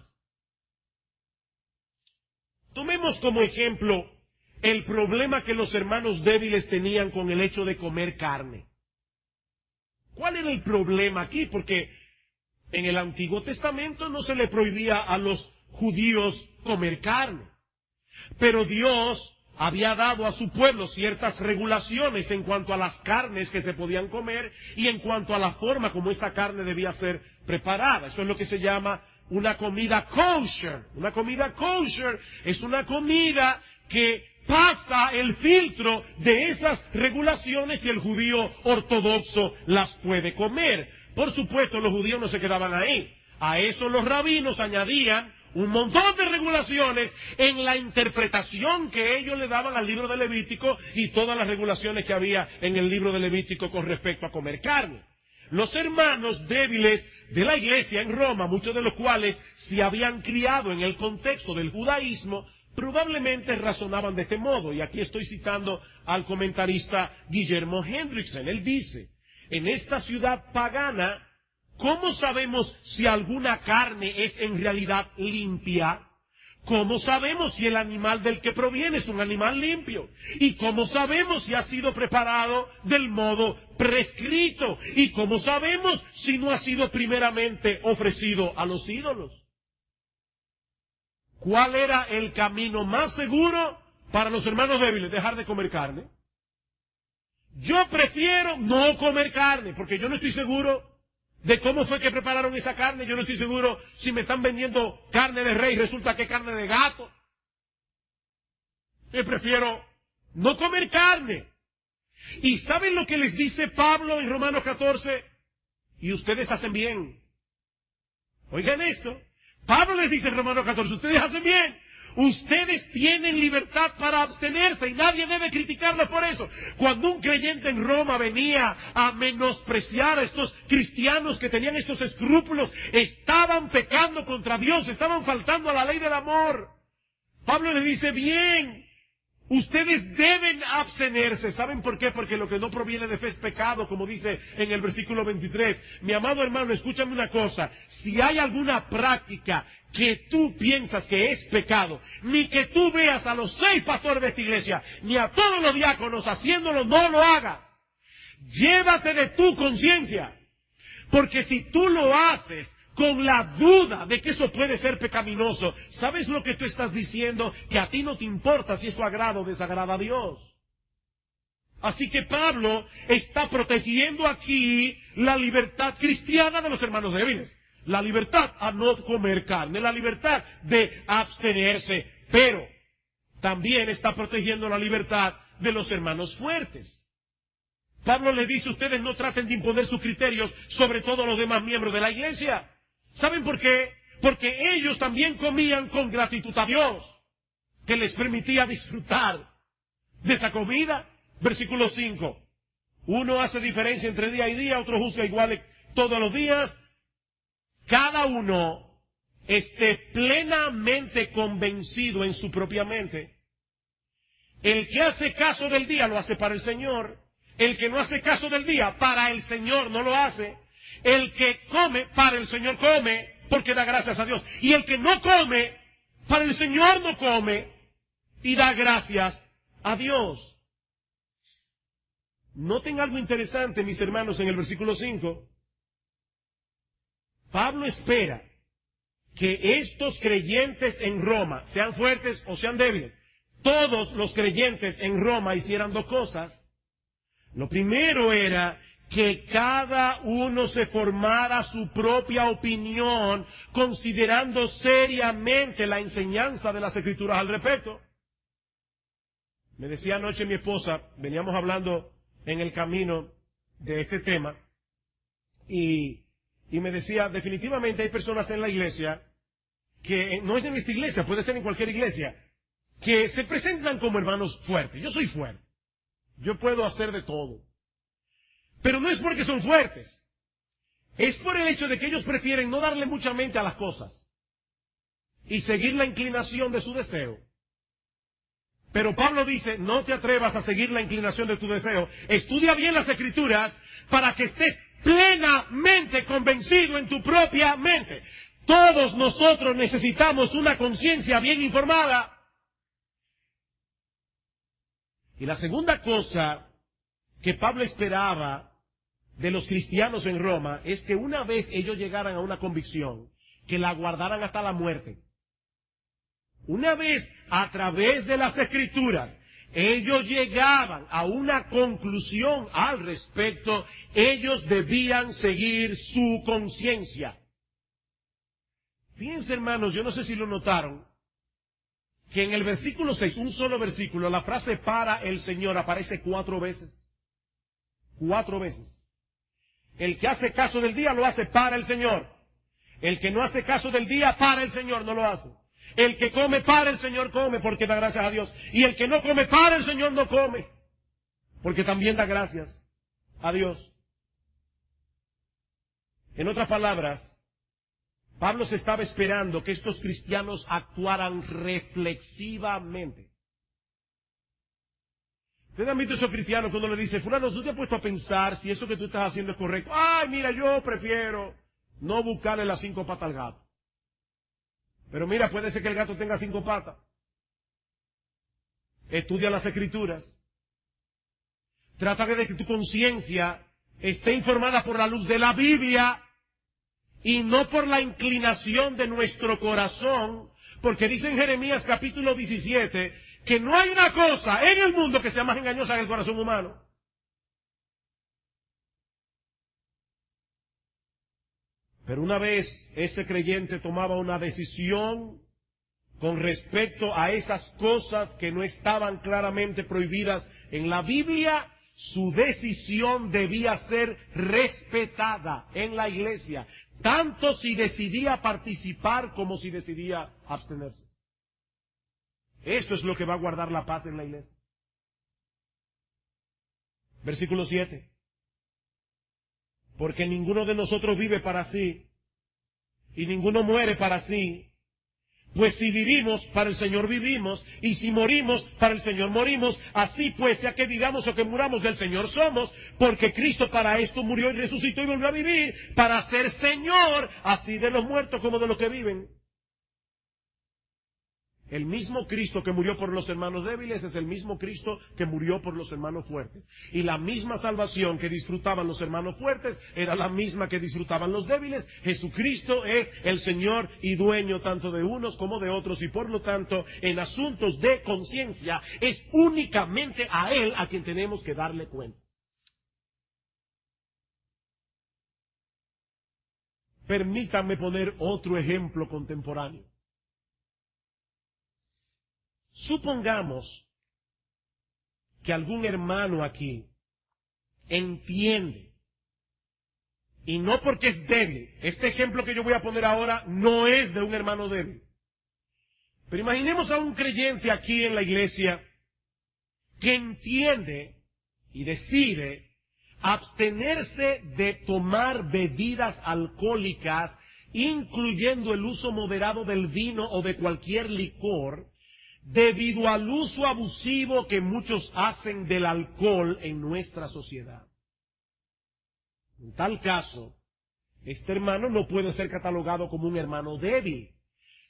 Tomemos como ejemplo el problema que los hermanos débiles tenían con el hecho de comer carne. ¿Cuál era el problema aquí? Porque en el Antiguo Testamento no se le prohibía a los judíos comer carne. Pero Dios había dado a su pueblo ciertas regulaciones en cuanto a las carnes que se podían comer y en cuanto a la forma como esa carne debía ser preparada. Eso es lo que se llama una comida kosher. Una comida kosher es una comida que pasa el filtro de esas regulaciones y el judío ortodoxo las puede comer. Por supuesto, los judíos no se quedaban ahí. A eso los rabinos añadían un montón de regulaciones en la interpretación que ellos le daban al libro de Levítico y todas las regulaciones que había en el libro de Levítico con respecto a comer carne. Los hermanos débiles de la iglesia en Roma, muchos de los cuales se habían criado en el contexto del judaísmo, probablemente razonaban de este modo. Y aquí estoy citando al comentarista Guillermo Hendrickson. Él dice: en esta ciudad pagana, ¿cómo sabemos si alguna carne es en realidad limpia? ¿Cómo sabemos si el animal del que proviene es un animal limpio? ¿Y cómo sabemos si ha sido preparado del modo prescrito? ¿Y cómo sabemos si no ha sido primeramente ofrecido a los ídolos? ¿Cuál era el camino más seguro para los hermanos débiles? Dejar de comer carne. Yo prefiero no comer carne, porque yo no estoy seguro de cómo fue que prepararon esa carne. Yo no estoy seguro si me están vendiendo carne de rey y resulta que es carne de gato. Yo prefiero no comer carne. ¿Y saben lo que les dice Pablo en Romanos 14? Y ustedes hacen bien. Oigan esto. Pablo les dice en Romanos 14, ustedes hacen bien. Ustedes tienen libertad para abstenerse y nadie debe criticarlos por eso. Cuando un creyente en Roma venía a menospreciar a estos cristianos que tenían estos escrúpulos, estaban pecando contra Dios, estaban faltando a la ley del amor. Pablo les dice, bien, ustedes deben abstenerse. ¿Saben por qué? Porque lo que no proviene de fe es pecado, como dice en el versículo 23. Mi amado hermano, escúchame una cosa. Si hay alguna práctica que tú piensas que es pecado, ni que tú veas a los 6 pastores de esta iglesia, ni a todos los diáconos haciéndolo, no lo hagas. Llévate de tu conciencia. Porque si tú lo haces con la duda de que eso puede ser pecaminoso, ¿sabes lo que tú estás diciendo? Que a ti no te importa si eso agrada o desagrada a Dios. Así que Pablo está protegiendo aquí la libertad cristiana de los hermanos débiles. La libertad a no comer carne, la libertad de abstenerse, pero también está protegiendo la libertad de los hermanos fuertes. Pablo les dice, ustedes no traten de imponer sus criterios sobre todos los demás miembros de la iglesia. ¿Saben por qué? Porque ellos también comían con gratitud a Dios, que les permitía disfrutar de esa comida. Versículo 5. Uno hace diferencia entre día y día, otro juzga iguales todos los días. Cada uno esté plenamente convencido en su propia mente. El que hace caso del día lo hace para el Señor. El que no hace caso del día, para el Señor no lo hace. El que come, para el Señor come, porque da gracias a Dios. Y el que no come, para el Señor no come, y da gracias a Dios. Noten algo interesante, mis hermanos, en el versículo 5. Pablo espera que estos creyentes en Roma, sean fuertes o sean débiles, todos los creyentes en Roma hicieran dos cosas. Lo primero era que cada uno se formara su propia opinión, considerando seriamente la enseñanza de las Escrituras al respecto. Me decía anoche mi esposa, veníamos hablando en el camino de este tema, y me decía, definitivamente hay personas en la iglesia, que no es en esta iglesia, puede ser en cualquier iglesia, que se presentan como hermanos fuertes. Yo soy fuerte, yo puedo hacer de todo. Pero no es porque son fuertes, es por el hecho de que ellos prefieren no darle mucha mente a las cosas y seguir la inclinación de su deseo. Pero Pablo dice, no te atrevas a seguir la inclinación de tu deseo. Estudia bien las Escrituras para que estés plenamente convencido en tu propia mente. Todos nosotros necesitamos una conciencia bien informada. Y la segunda cosa que Pablo esperaba de los cristianos en Roma es que una vez ellos llegaran a una convicción, que la guardaran hasta la muerte. Una vez, a través de las Escrituras, ellos llegaban a una conclusión al respecto, ellos debían seguir su conciencia. Fíjense, hermanos, yo no sé si lo notaron, que en el versículo 6, un solo versículo, la frase para el Señor aparece 4 veces. 4 veces. El que hace caso del día lo hace para el Señor. El que no hace caso del día para el Señor no lo hace. El que come para el Señor come porque da gracias a Dios. Y el que no come para el Señor no come porque también da gracias a Dios. En otras palabras, Pablo se estaba esperando que estos cristianos actuaran reflexivamente. ¿Ustedes han visto esos cristianos cuando le dice, fulano, tú te has puesto a pensar si eso que tú estás haciendo es correcto? Ay, mira, yo prefiero no buscarle las 5 patas al gato. Pero mira, puede ser que el gato tenga 5 patas. Estudia las Escrituras. Trata de que tu conciencia esté informada por la luz de la Biblia y no por la inclinación de nuestro corazón, porque dice en Jeremías capítulo 17 que no hay una cosa en el mundo que sea más engañosa que el corazón humano. Pero una vez ese creyente tomaba una decisión con respecto a esas cosas que no estaban claramente prohibidas en la Biblia, su decisión debía ser respetada en la iglesia, tanto si decidía participar como si decidía abstenerse. Eso es lo que va a guardar la paz en la iglesia. Versículo 7. Porque ninguno de nosotros vive para sí, y ninguno muere para sí. Pues si vivimos, para el Señor vivimos, y si morimos, para el Señor morimos. Así pues, sea que vivamos o que muramos, del Señor somos, porque Cristo para esto murió y resucitó y volvió a vivir, para ser Señor, así de los muertos como de los que viven. El mismo Cristo que murió por los hermanos débiles es el mismo Cristo que murió por los hermanos fuertes. Y la misma salvación que disfrutaban los hermanos fuertes era la misma que disfrutaban los débiles. Jesucristo es el Señor y dueño tanto de unos como de otros, y por lo tanto, en asuntos de conciencia, es únicamente a Él a quien tenemos que darle cuenta. Permítanme poner otro ejemplo contemporáneo. Supongamos que algún hermano aquí entiende Y no porque es débil. Este ejemplo que yo voy a poner ahora no es de un hermano débil. Pero imaginemos a un creyente aquí en la iglesia que entiende y decide abstenerse de tomar bebidas alcohólicas, incluyendo el uso moderado del vino o de cualquier licor, debido al uso abusivo que muchos hacen del alcohol en nuestra sociedad. En tal caso, este hermano no puede ser catalogado como un hermano débil,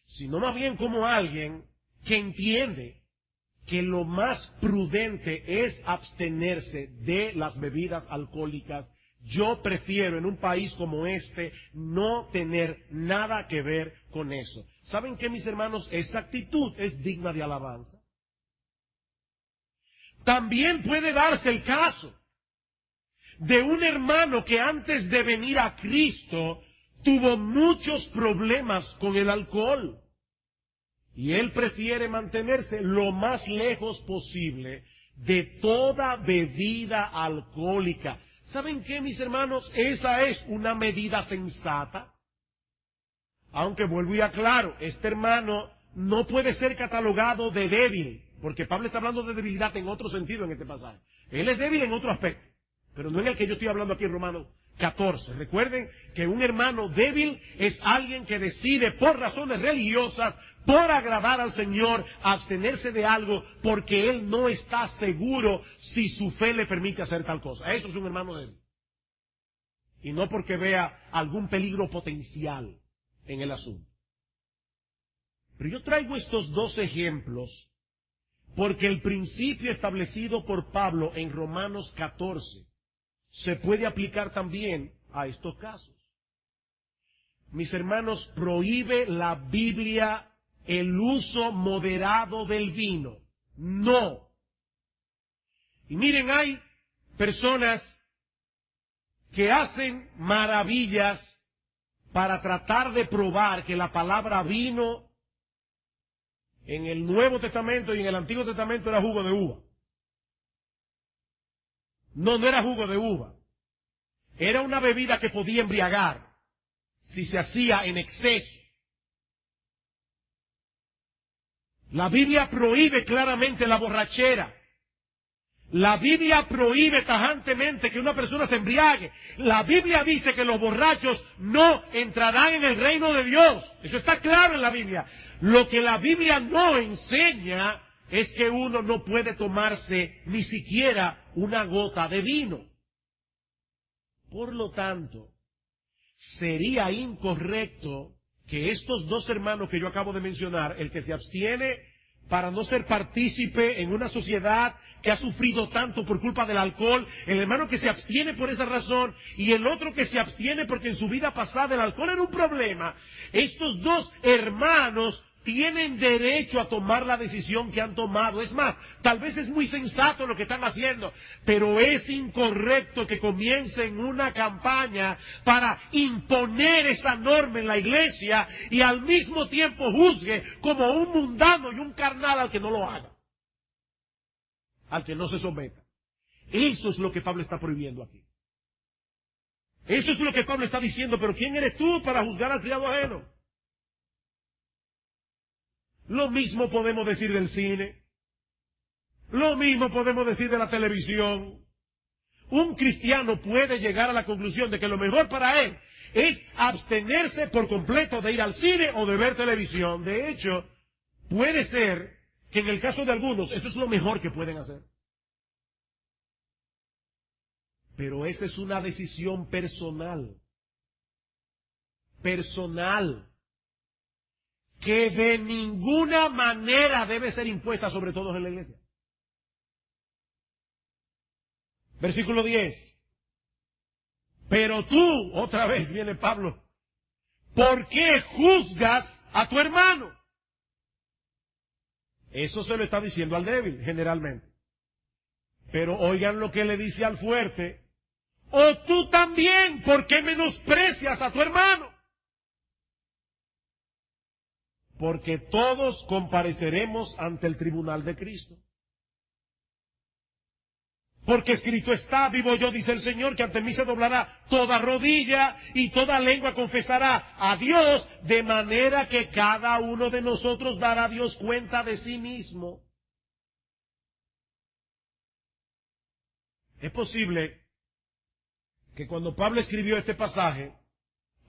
sino más bien como alguien que entiende que lo más prudente es abstenerse de las bebidas alcohólicas. Yo prefiero en un país como este no tener nada que ver con eso. ¿Saben qué, mis hermanos? Esa actitud es digna de alabanza. También puede darse el caso de un hermano que antes de venir a Cristo tuvo muchos problemas con el alcohol. Y él prefiere mantenerse lo más lejos posible de toda bebida alcohólica. ¿Saben qué, mis hermanos? Esa es una medida sensata. Aunque vuelvo y aclaro, este hermano no puede ser catalogado de débil, porque Pablo está hablando de debilidad en otro sentido en este pasaje. Él es débil en otro aspecto, pero no en el que yo estoy hablando aquí en Romanos 14. Recuerden que un hermano débil es alguien que decide por razones religiosas, por agradar al Señor, abstenerse de algo porque él no está seguro si su fe le permite hacer tal cosa. Eso es un hermano débil. Y no porque vea algún peligro potencial en el asunto. Pero yo traigo estos dos ejemplos porque el principio establecido por Pablo en Romanos 14 se puede aplicar también a estos casos. Mis hermanos, prohíbe la Biblia el uso moderado del vino. No. Y miren, hay personas que hacen maravillas para tratar de probar que la palabra vino en el Nuevo Testamento y en el Antiguo Testamento era jugo de uva. No, no era jugo de uva. Era una bebida que podía embriagar si se hacía en exceso. La Biblia prohíbe claramente la borrachera. La Biblia prohíbe tajantemente que una persona se embriague. La Biblia dice que los borrachos no entrarán en el reino de Dios. Eso está claro en la Biblia. Lo que la Biblia no enseña es que uno no puede tomarse ni siquiera una gota de vino. Por lo tanto, sería incorrecto que estos dos hermanos que yo acabo de mencionar, el que se abstiene para no ser partícipe en una sociedad que ha sufrido tanto por culpa del alcohol, el hermano que se abstiene por esa razón y el otro que se abstiene porque en su vida pasada el alcohol era un problema, estos dos hermanos tienen derecho a tomar la decisión que han tomado. Es más, tal vez es muy sensato lo que están haciendo, pero es incorrecto que comiencen una campaña para imponer esa norma en la iglesia y al mismo tiempo juzgue como un mundano y un carnal al que no lo haga, al que no se someta. Eso es lo que Pablo está prohibiendo aquí. Eso es lo que Pablo está diciendo, pero ¿quién eres tú para juzgar al criado ajeno? Lo mismo podemos decir del cine. Lo mismo podemos decir de la televisión. Un cristiano puede llegar a la conclusión de que lo mejor para él es abstenerse por completo de ir al cine o de ver televisión. De hecho, puede ser que en el caso de algunos eso es lo mejor que pueden hacer. Pero esa es una decisión personal. Personal. Que de ninguna manera debe ser impuesta sobre todos en la iglesia. Versículo 10. Pero tú, otra vez viene Pablo, ¿por qué juzgas a tu hermano? Eso se lo está diciendo al débil, generalmente. Pero oigan lo que le dice al fuerte. O tú también, ¿por qué menosprecias a tu hermano? Porque todos compareceremos ante el tribunal de Cristo. Porque escrito está, vivo yo, dice el Señor, que ante mí se doblará toda rodilla y toda lengua confesará a Dios, de manera que cada uno de nosotros dará a Dios cuenta de sí mismo. Es posible que cuando Pablo escribió este pasaje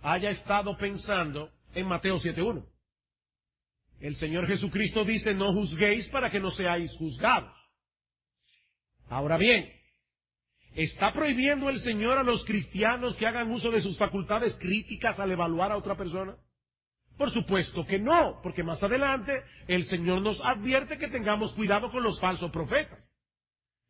haya estado pensando en Mateo 7:1. El Señor Jesucristo dice, no juzguéis para que no seáis juzgados. Ahora bien, ¿está prohibiendo el Señor a los cristianos que hagan uso de sus facultades críticas al evaluar a otra persona? Por supuesto que no, porque más adelante el Señor nos advierte que tengamos cuidado con los falsos profetas.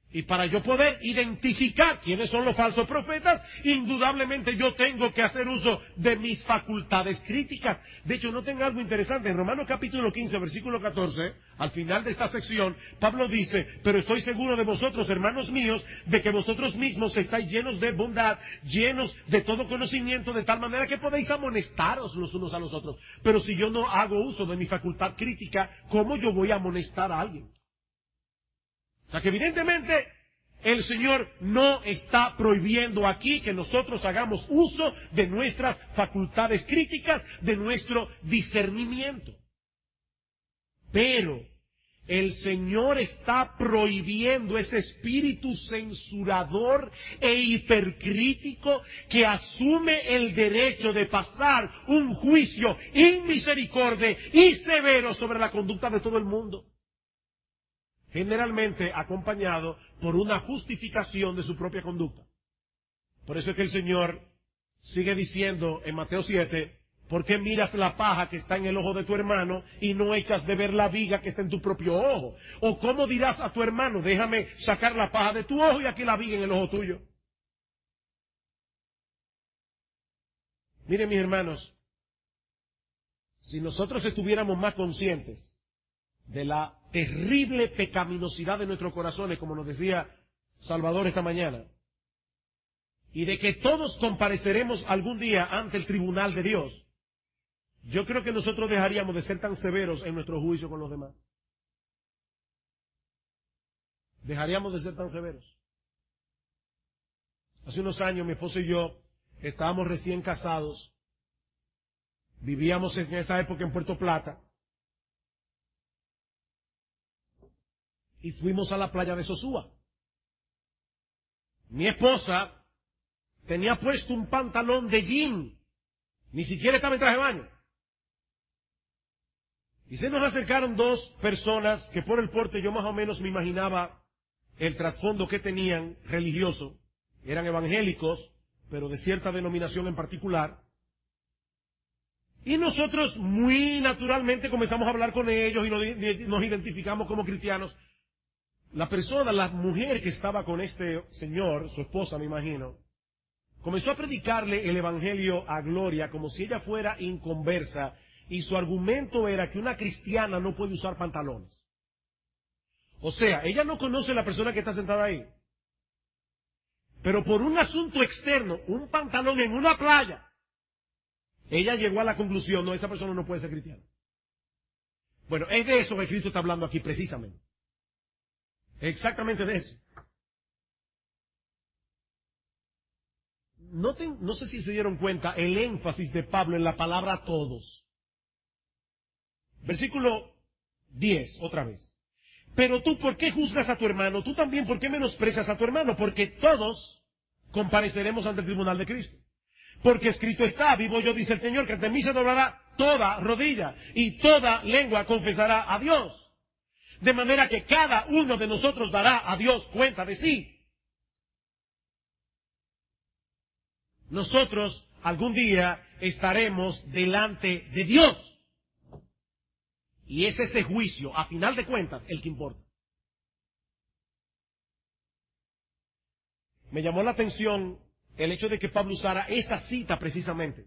Y para yo poder identificar quiénes son los falsos profetas, indudablemente yo tengo que hacer uso de mis facultades críticas. De hecho, noten algo interesante. En Romanos capítulo 15, versículo 14, al final de esta sección, Pablo dice, pero estoy seguro de vosotros, hermanos míos, de que vosotros mismos estáis llenos de bondad, llenos de todo conocimiento, de tal manera que podéis amonestaros los unos a los otros. Pero si yo no hago uso de mi facultad crítica, ¿cómo yo voy a amonestar a alguien? O sea que evidentemente el Señor no está prohibiendo aquí que nosotros hagamos uso de nuestras facultades críticas, de nuestro discernimiento. Pero el Señor está prohibiendo ese espíritu censurador e hipercrítico que asume el derecho de pasar un juicio inmisericordia y severo sobre la conducta de todo el mundo, generalmente acompañado por una justificación de su propia conducta. Por eso es que el Señor sigue diciendo en Mateo 7, ¿por qué miras la paja que está en el ojo de tu hermano y no echas de ver la viga que está en tu propio ojo? ¿O cómo dirás a tu hermano, déjame sacar la paja de tu ojo y aquí la viga en el ojo tuyo? Miren, mis hermanos, si nosotros estuviéramos más conscientes de la terrible pecaminosidad de nuestros corazones, como nos decía Salvador esta mañana, y de que todos compareceremos algún día ante el tribunal de Dios, yo creo que nosotros dejaríamos de ser tan severos en nuestro juicio con los demás. Dejaríamos de ser tan severos. Hace unos años mi esposa y yo estábamos recién casados, vivíamos en esa época en Puerto Plata, y fuimos a la playa de Sosúa. Mi esposa tenía puesto un pantalón de jean, ni siquiera estaba en traje de baño. Y se nos acercaron dos personas que por el porte yo más o menos me imaginaba el trasfondo que tenían religioso. Eran evangélicos, pero de cierta denominación en particular. Y nosotros muy naturalmente comenzamos a hablar con ellos y nos identificamos como cristianos. La mujer que estaba con este señor, su esposa me imagino, comenzó a predicarle el evangelio a Gloria como si ella fuera inconversa, y su argumento era que una cristiana no puede usar pantalones. O sea, ella no conoce a la persona que está sentada ahí, pero por un asunto externo, un pantalón en una playa, ella llegó a la conclusión, no, esa persona no puede ser cristiana. Bueno, es de eso que Cristo está hablando aquí precisamente. Exactamente de eso. Noten, no sé si se dieron cuenta el énfasis de Pablo en la palabra todos. Versículo 10, otra vez. Pero tú, ¿por qué juzgas a tu hermano? Tú también, ¿por qué menosprecias a tu hermano? Porque todos compareceremos ante el tribunal de Cristo. Porque escrito está, vivo yo, dice el Señor, que ante mí se doblará toda rodilla y toda lengua confesará a Dios. De manera que cada uno de nosotros dará a Dios cuenta de sí. Nosotros algún día estaremos delante de Dios. Y es ese juicio, a final de cuentas, el que importa. Me llamó la atención el hecho de que Pablo usara esa cita precisamente.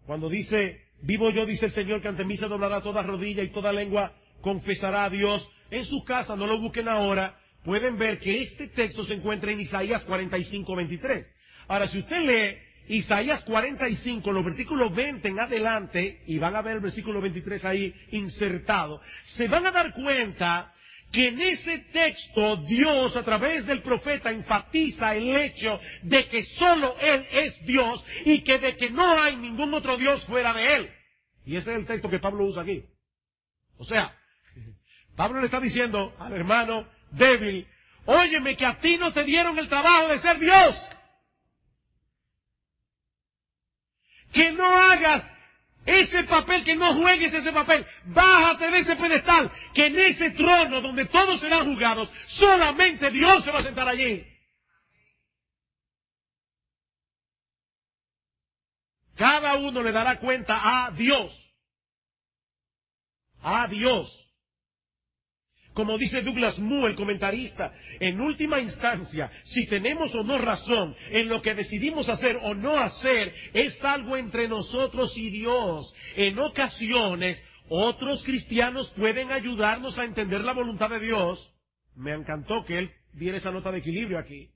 Cuando dice, vivo yo, dice el Señor, que ante mí se doblará toda rodilla y toda lengua confesará a Dios. En su casa, no lo busquen ahora, pueden ver que este texto se encuentra en Isaías 45:23. Ahora, si usted lee Isaías 45, los versículos 20 en adelante, y van a ver el versículo 23 ahí insertado, se van a dar cuenta que en ese texto Dios a través del profeta enfatiza el hecho de que solo Él es Dios y que de que no hay ningún otro Dios fuera de Él. Y ese es el texto que Pablo usa aquí. O sea, Pablo le está diciendo al hermano débil, óyeme que a ti no te dieron el trabajo de ser Dios. Que no hagas ese papel, que no juegues ese papel. Bájate de ese pedestal, que en ese trono donde todos serán juzgados, solamente Dios se va a sentar allí. Cada uno le dará cuenta a Dios. A Dios. Como dice Douglas Moo, el comentarista, en última instancia, si tenemos o no razón en lo que decidimos hacer o no hacer, es algo entre nosotros y Dios. En ocasiones, otros cristianos pueden ayudarnos a entender la voluntad de Dios. Me encantó que él diera esa nota de equilibrio aquí.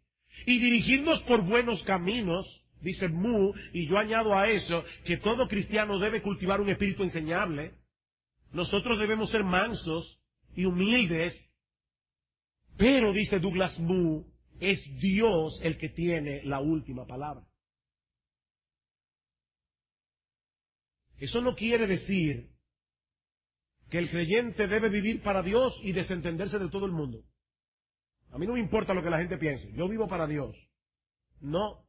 Y dirigirnos por buenos caminos, dice Moo, y yo añado a eso, que todo cristiano debe cultivar un espíritu enseñable. Nosotros debemos ser mansos y humildes, pero dice Douglas Moo, es Dios el que tiene la última palabra. Eso no quiere decir que el creyente debe vivir para Dios y desentenderse de todo el mundo. A mí no me importa lo que la gente piense, yo vivo para Dios. No,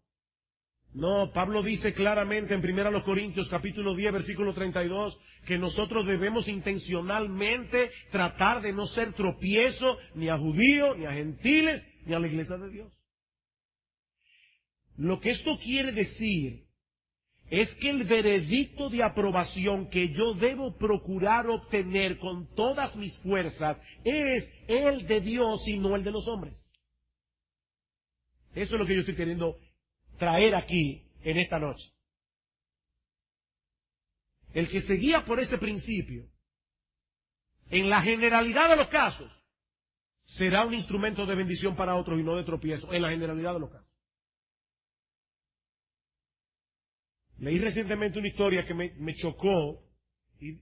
Pablo dice claramente en 1 Corintios capítulo 10 versículo 32 que nosotros debemos intencionalmente tratar de no ser tropiezo ni a judíos, ni a gentiles, ni a la iglesia de Dios. Lo que esto quiere decir es que el veredicto de aprobación que yo debo procurar obtener con todas mis fuerzas es el de Dios y no el de los hombres. Eso es lo que yo estoy queriendo traer aquí en esta noche. El que se guía por ese principio, en la generalidad de los casos, será un instrumento de bendición para otros y no de tropiezo, en la generalidad de los casos. Leí recientemente una historia que me chocó y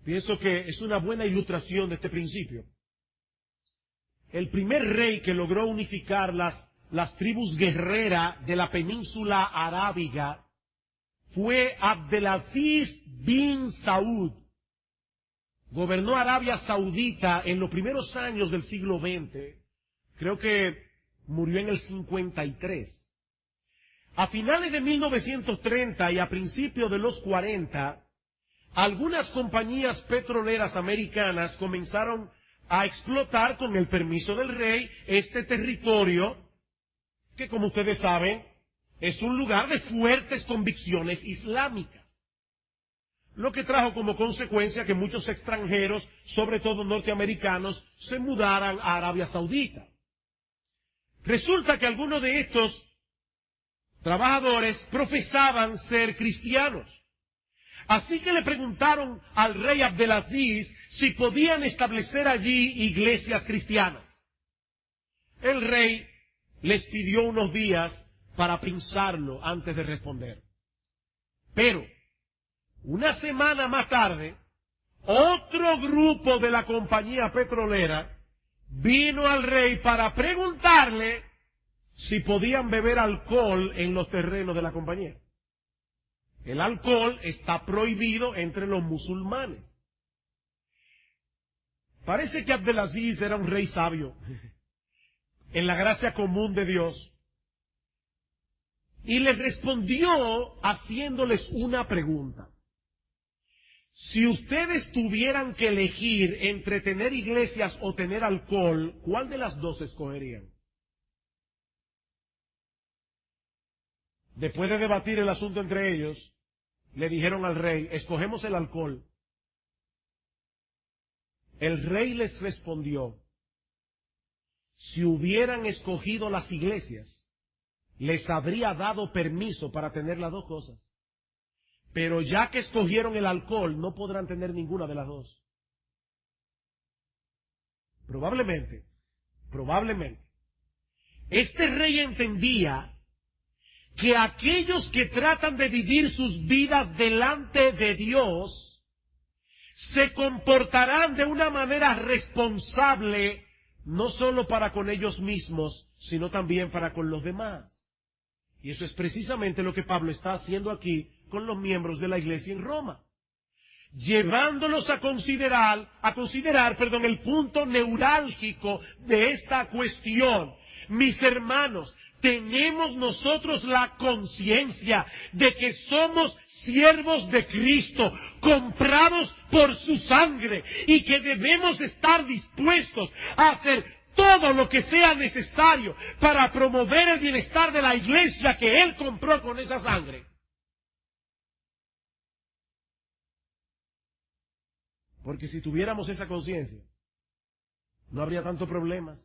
pienso que es una buena ilustración de este principio. El primer rey que logró unificar las tribus guerreras de la península arábiga fue Abdelaziz bin Saud. Gobernó Arabia Saudita en los primeros años del siglo XX. Creo que murió en el 53. A finales de 1930 y a principios de los 40, algunas compañías petroleras americanas comenzaron a explotar con el permiso del rey este territorio que, como ustedes saben, es un lugar de fuertes convicciones islámicas. Lo que trajo como consecuencia que muchos extranjeros, sobre todo norteamericanos, se mudaran a Arabia Saudita. Resulta que algunos de estos trabajadores profesaban ser cristianos. Así que le preguntaron al rey Abdelaziz si podían establecer allí iglesias cristianas. El rey les pidió unos días para pensarlo antes de responder. Pero, una semana más tarde, otro grupo de la compañía petrolera vino al rey para preguntarle si podían beber alcohol en los terrenos de la compañía. El alcohol está prohibido entre los musulmanes. Parece que Abdelaziz era un rey sabio, en la gracia común de Dios, y les respondió haciéndoles una pregunta. Si ustedes tuvieran que elegir entre tener iglesias o tener alcohol, ¿cuál de las dos escogerían? Después de debatir el asunto entre ellos, le dijeron al rey, escogemos el alcohol. El rey les respondió, si hubieran escogido las iglesias, les habría dado permiso para tener las dos cosas. Pero ya que escogieron el alcohol, no podrán tener ninguna de las dos. Probablemente, este rey entendía que aquellos que tratan de vivir sus vidas delante de Dios se comportarán de una manera responsable, no solo para con ellos mismos, sino también para con los demás. Y eso es precisamente lo que Pablo está haciendo aquí con los miembros de la iglesia en Roma, llevándolos a considerar, el punto neurálgico de esta cuestión. Mis hermanos, tenemos nosotros la conciencia de que somos siervos de Cristo, comprados por su sangre, y que debemos estar dispuestos a hacer todo lo que sea necesario para promover el bienestar de la iglesia que Él compró con esa sangre. Porque si tuviéramos esa conciencia, no habría tantos problemas.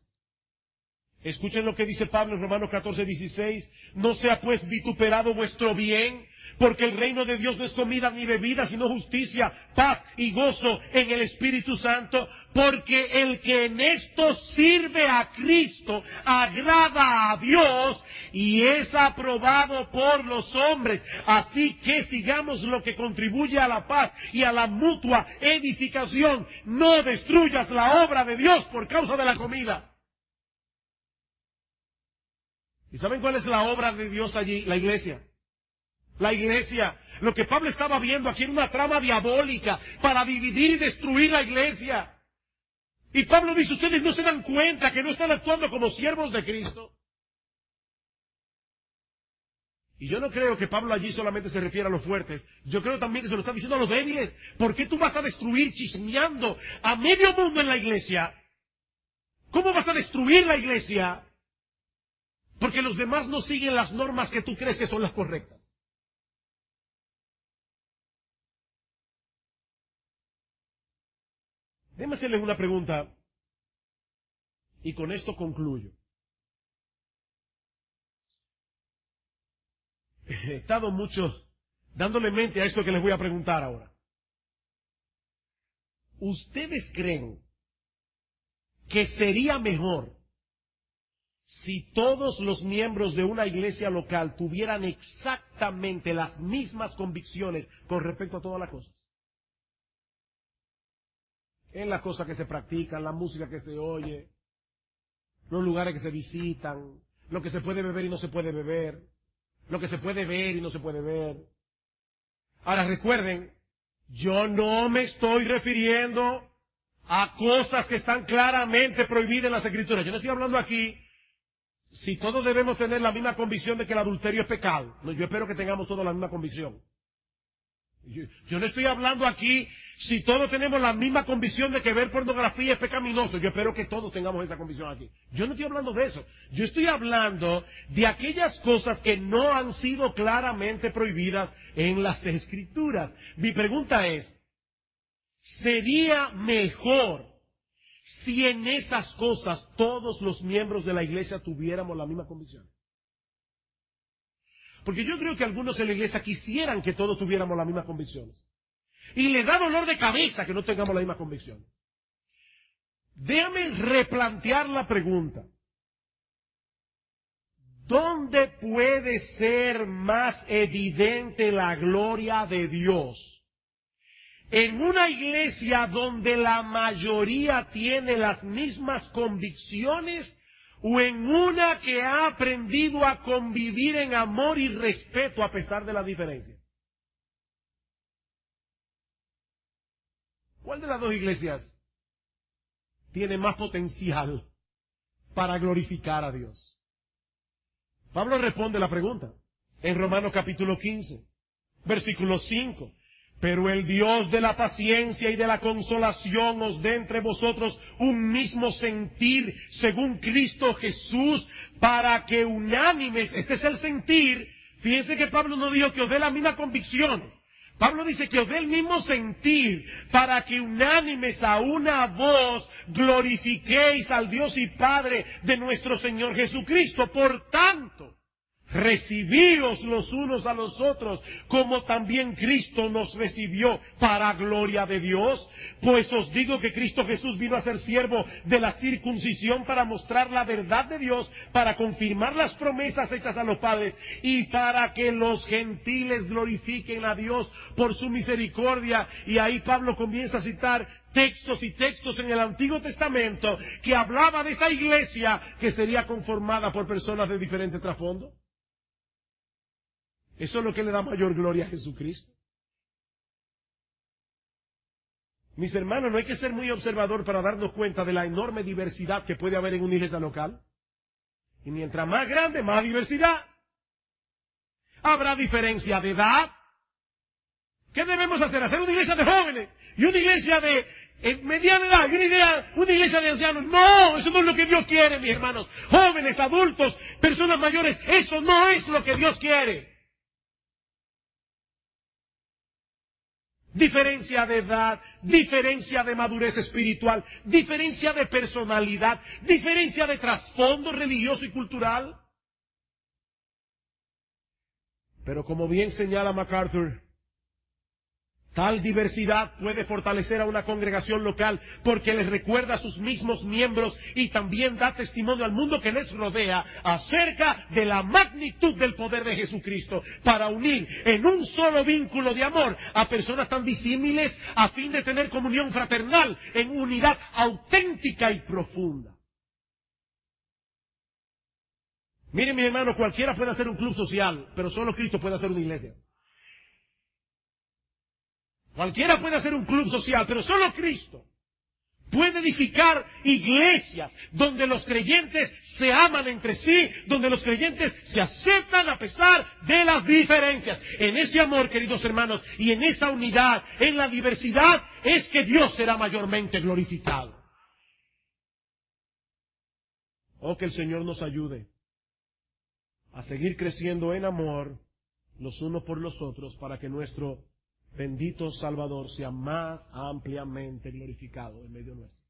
Escuchen lo que dice Pablo en Romanos 14:16. No sea pues vituperado vuestro bien, porque el reino de Dios no es comida ni bebida, sino justicia, paz y gozo en el Espíritu Santo, porque el que en esto sirve a Cristo agrada a Dios y es aprobado por los hombres. Así que sigamos lo que contribuye a la paz y a la mutua edificación. No destruyas la obra de Dios por causa de la comida. ¿Y saben cuál es la obra de Dios allí? La iglesia. La iglesia. Lo que Pablo estaba viendo aquí era una trama diabólica para dividir y destruir la iglesia. Y Pablo dice, ustedes no se dan cuenta que no están actuando como siervos de Cristo. Y yo no creo que Pablo allí solamente se refiere a los fuertes. Yo creo también que se lo está diciendo a los débiles. ¿Por qué tú vas a destruir chismeando a medio mundo en la iglesia? ¿Cómo vas a destruir la iglesia? Porque los demás no siguen las normas que tú crees que son las correctas. Déjame hacerles una pregunta y con esto concluyo. He estado mucho dándole mente a esto que les voy a preguntar ahora. ¿Ustedes creen que sería mejor si todos los miembros de una iglesia local tuvieran exactamente las mismas convicciones con respecto a todas las cosas? En las cosas que se practican, la música que se oye, los lugares que se visitan, lo que se puede beber y no se puede beber, lo que se puede ver y no se puede ver. Ahora recuerden, yo no me estoy refiriendo a cosas que están claramente prohibidas en las Escrituras. Yo no estoy hablando aquí si todos debemos tener la misma convicción de que el adulterio es pecado. No, yo espero que tengamos todos la misma convicción. Yo no estoy hablando aquí si todos tenemos la misma convicción de que ver pornografía es pecaminoso. Yo espero que todos tengamos esa convicción aquí. Yo no estoy hablando de eso. Yo estoy hablando de aquellas cosas que no han sido claramente prohibidas en las Escrituras. Mi pregunta es, ¿sería mejor si en esas cosas todos los miembros de la iglesia tuviéramos la misma convicción? Porque yo creo que algunos en la iglesia quisieran que todos tuviéramos las mismas convicciones. Y les da dolor de cabeza que no tengamos la misma convicción. Déjame replantear la pregunta. ¿Dónde puede ser más evidente la gloria de Dios? ¿En una iglesia donde la mayoría tiene las mismas convicciones o en una que ha aprendido a convivir en amor y respeto a pesar de las diferencias? ¿Cuál de las dos iglesias tiene más potencial para glorificar a Dios? Pablo responde la pregunta en Romanos capítulo 15, versículo 5. Pero el Dios de la paciencia y de la consolación os dé entre vosotros un mismo sentir según Cristo Jesús, para que unánimes, este es el sentir. Fíjense que Pablo no dijo que os dé las mismas convicciones. Pablo dice que os dé el mismo sentir, para que unánimes a una voz glorifiquéis al Dios y Padre de nuestro Señor Jesucristo. Por tanto, recibíos los unos a los otros, como también Cristo nos recibió para gloria de Dios. Pues os digo que Cristo Jesús vino a ser siervo de la circuncisión para mostrar la verdad de Dios, para confirmar las promesas hechas a los padres y para que los gentiles glorifiquen a Dios por su misericordia. Y ahí Pablo comienza a citar textos y textos en el Antiguo Testamento que hablaba de esa iglesia que sería conformada por personas de diferente trasfondo. Eso es lo que le da mayor gloria a Jesucristo. Mis hermanos, no hay que ser muy observador para darnos cuenta de la enorme diversidad que puede haber en una iglesia local. Y mientras más grande, más diversidad. Habrá diferencia de edad. ¿Qué debemos hacer? Hacer una iglesia de jóvenes y una iglesia de mediana edad y una iglesia de ancianos. No, eso no es lo que Dios quiere, mis hermanos. Jóvenes, adultos, personas mayores, eso no es lo que Dios quiere. Diferencia de edad, diferencia de madurez espiritual, diferencia de personalidad, diferencia de trasfondo religioso y cultural. Pero como bien señala MacArthur, tal diversidad puede fortalecer a una congregación local porque les recuerda a sus mismos miembros y también da testimonio al mundo que les rodea acerca de la magnitud del poder de Jesucristo para unir en un solo vínculo de amor a personas tan disímiles a fin de tener comunión fraternal en unidad auténtica y profunda. Miren, mis hermanos, cualquiera puede hacer un club social, pero solo Cristo puede hacer una iglesia. Cualquiera puede hacer un club social, pero solo Cristo puede edificar iglesias donde los creyentes se aman entre sí, donde los creyentes se aceptan a pesar de las diferencias. En ese amor, queridos hermanos, y en esa unidad, en la diversidad, es que Dios será mayormente glorificado. Oh, que el Señor nos ayude a seguir creciendo en amor los unos por los otros para que nuestro bendito Salvador sea más ampliamente glorificado en medio nuestro.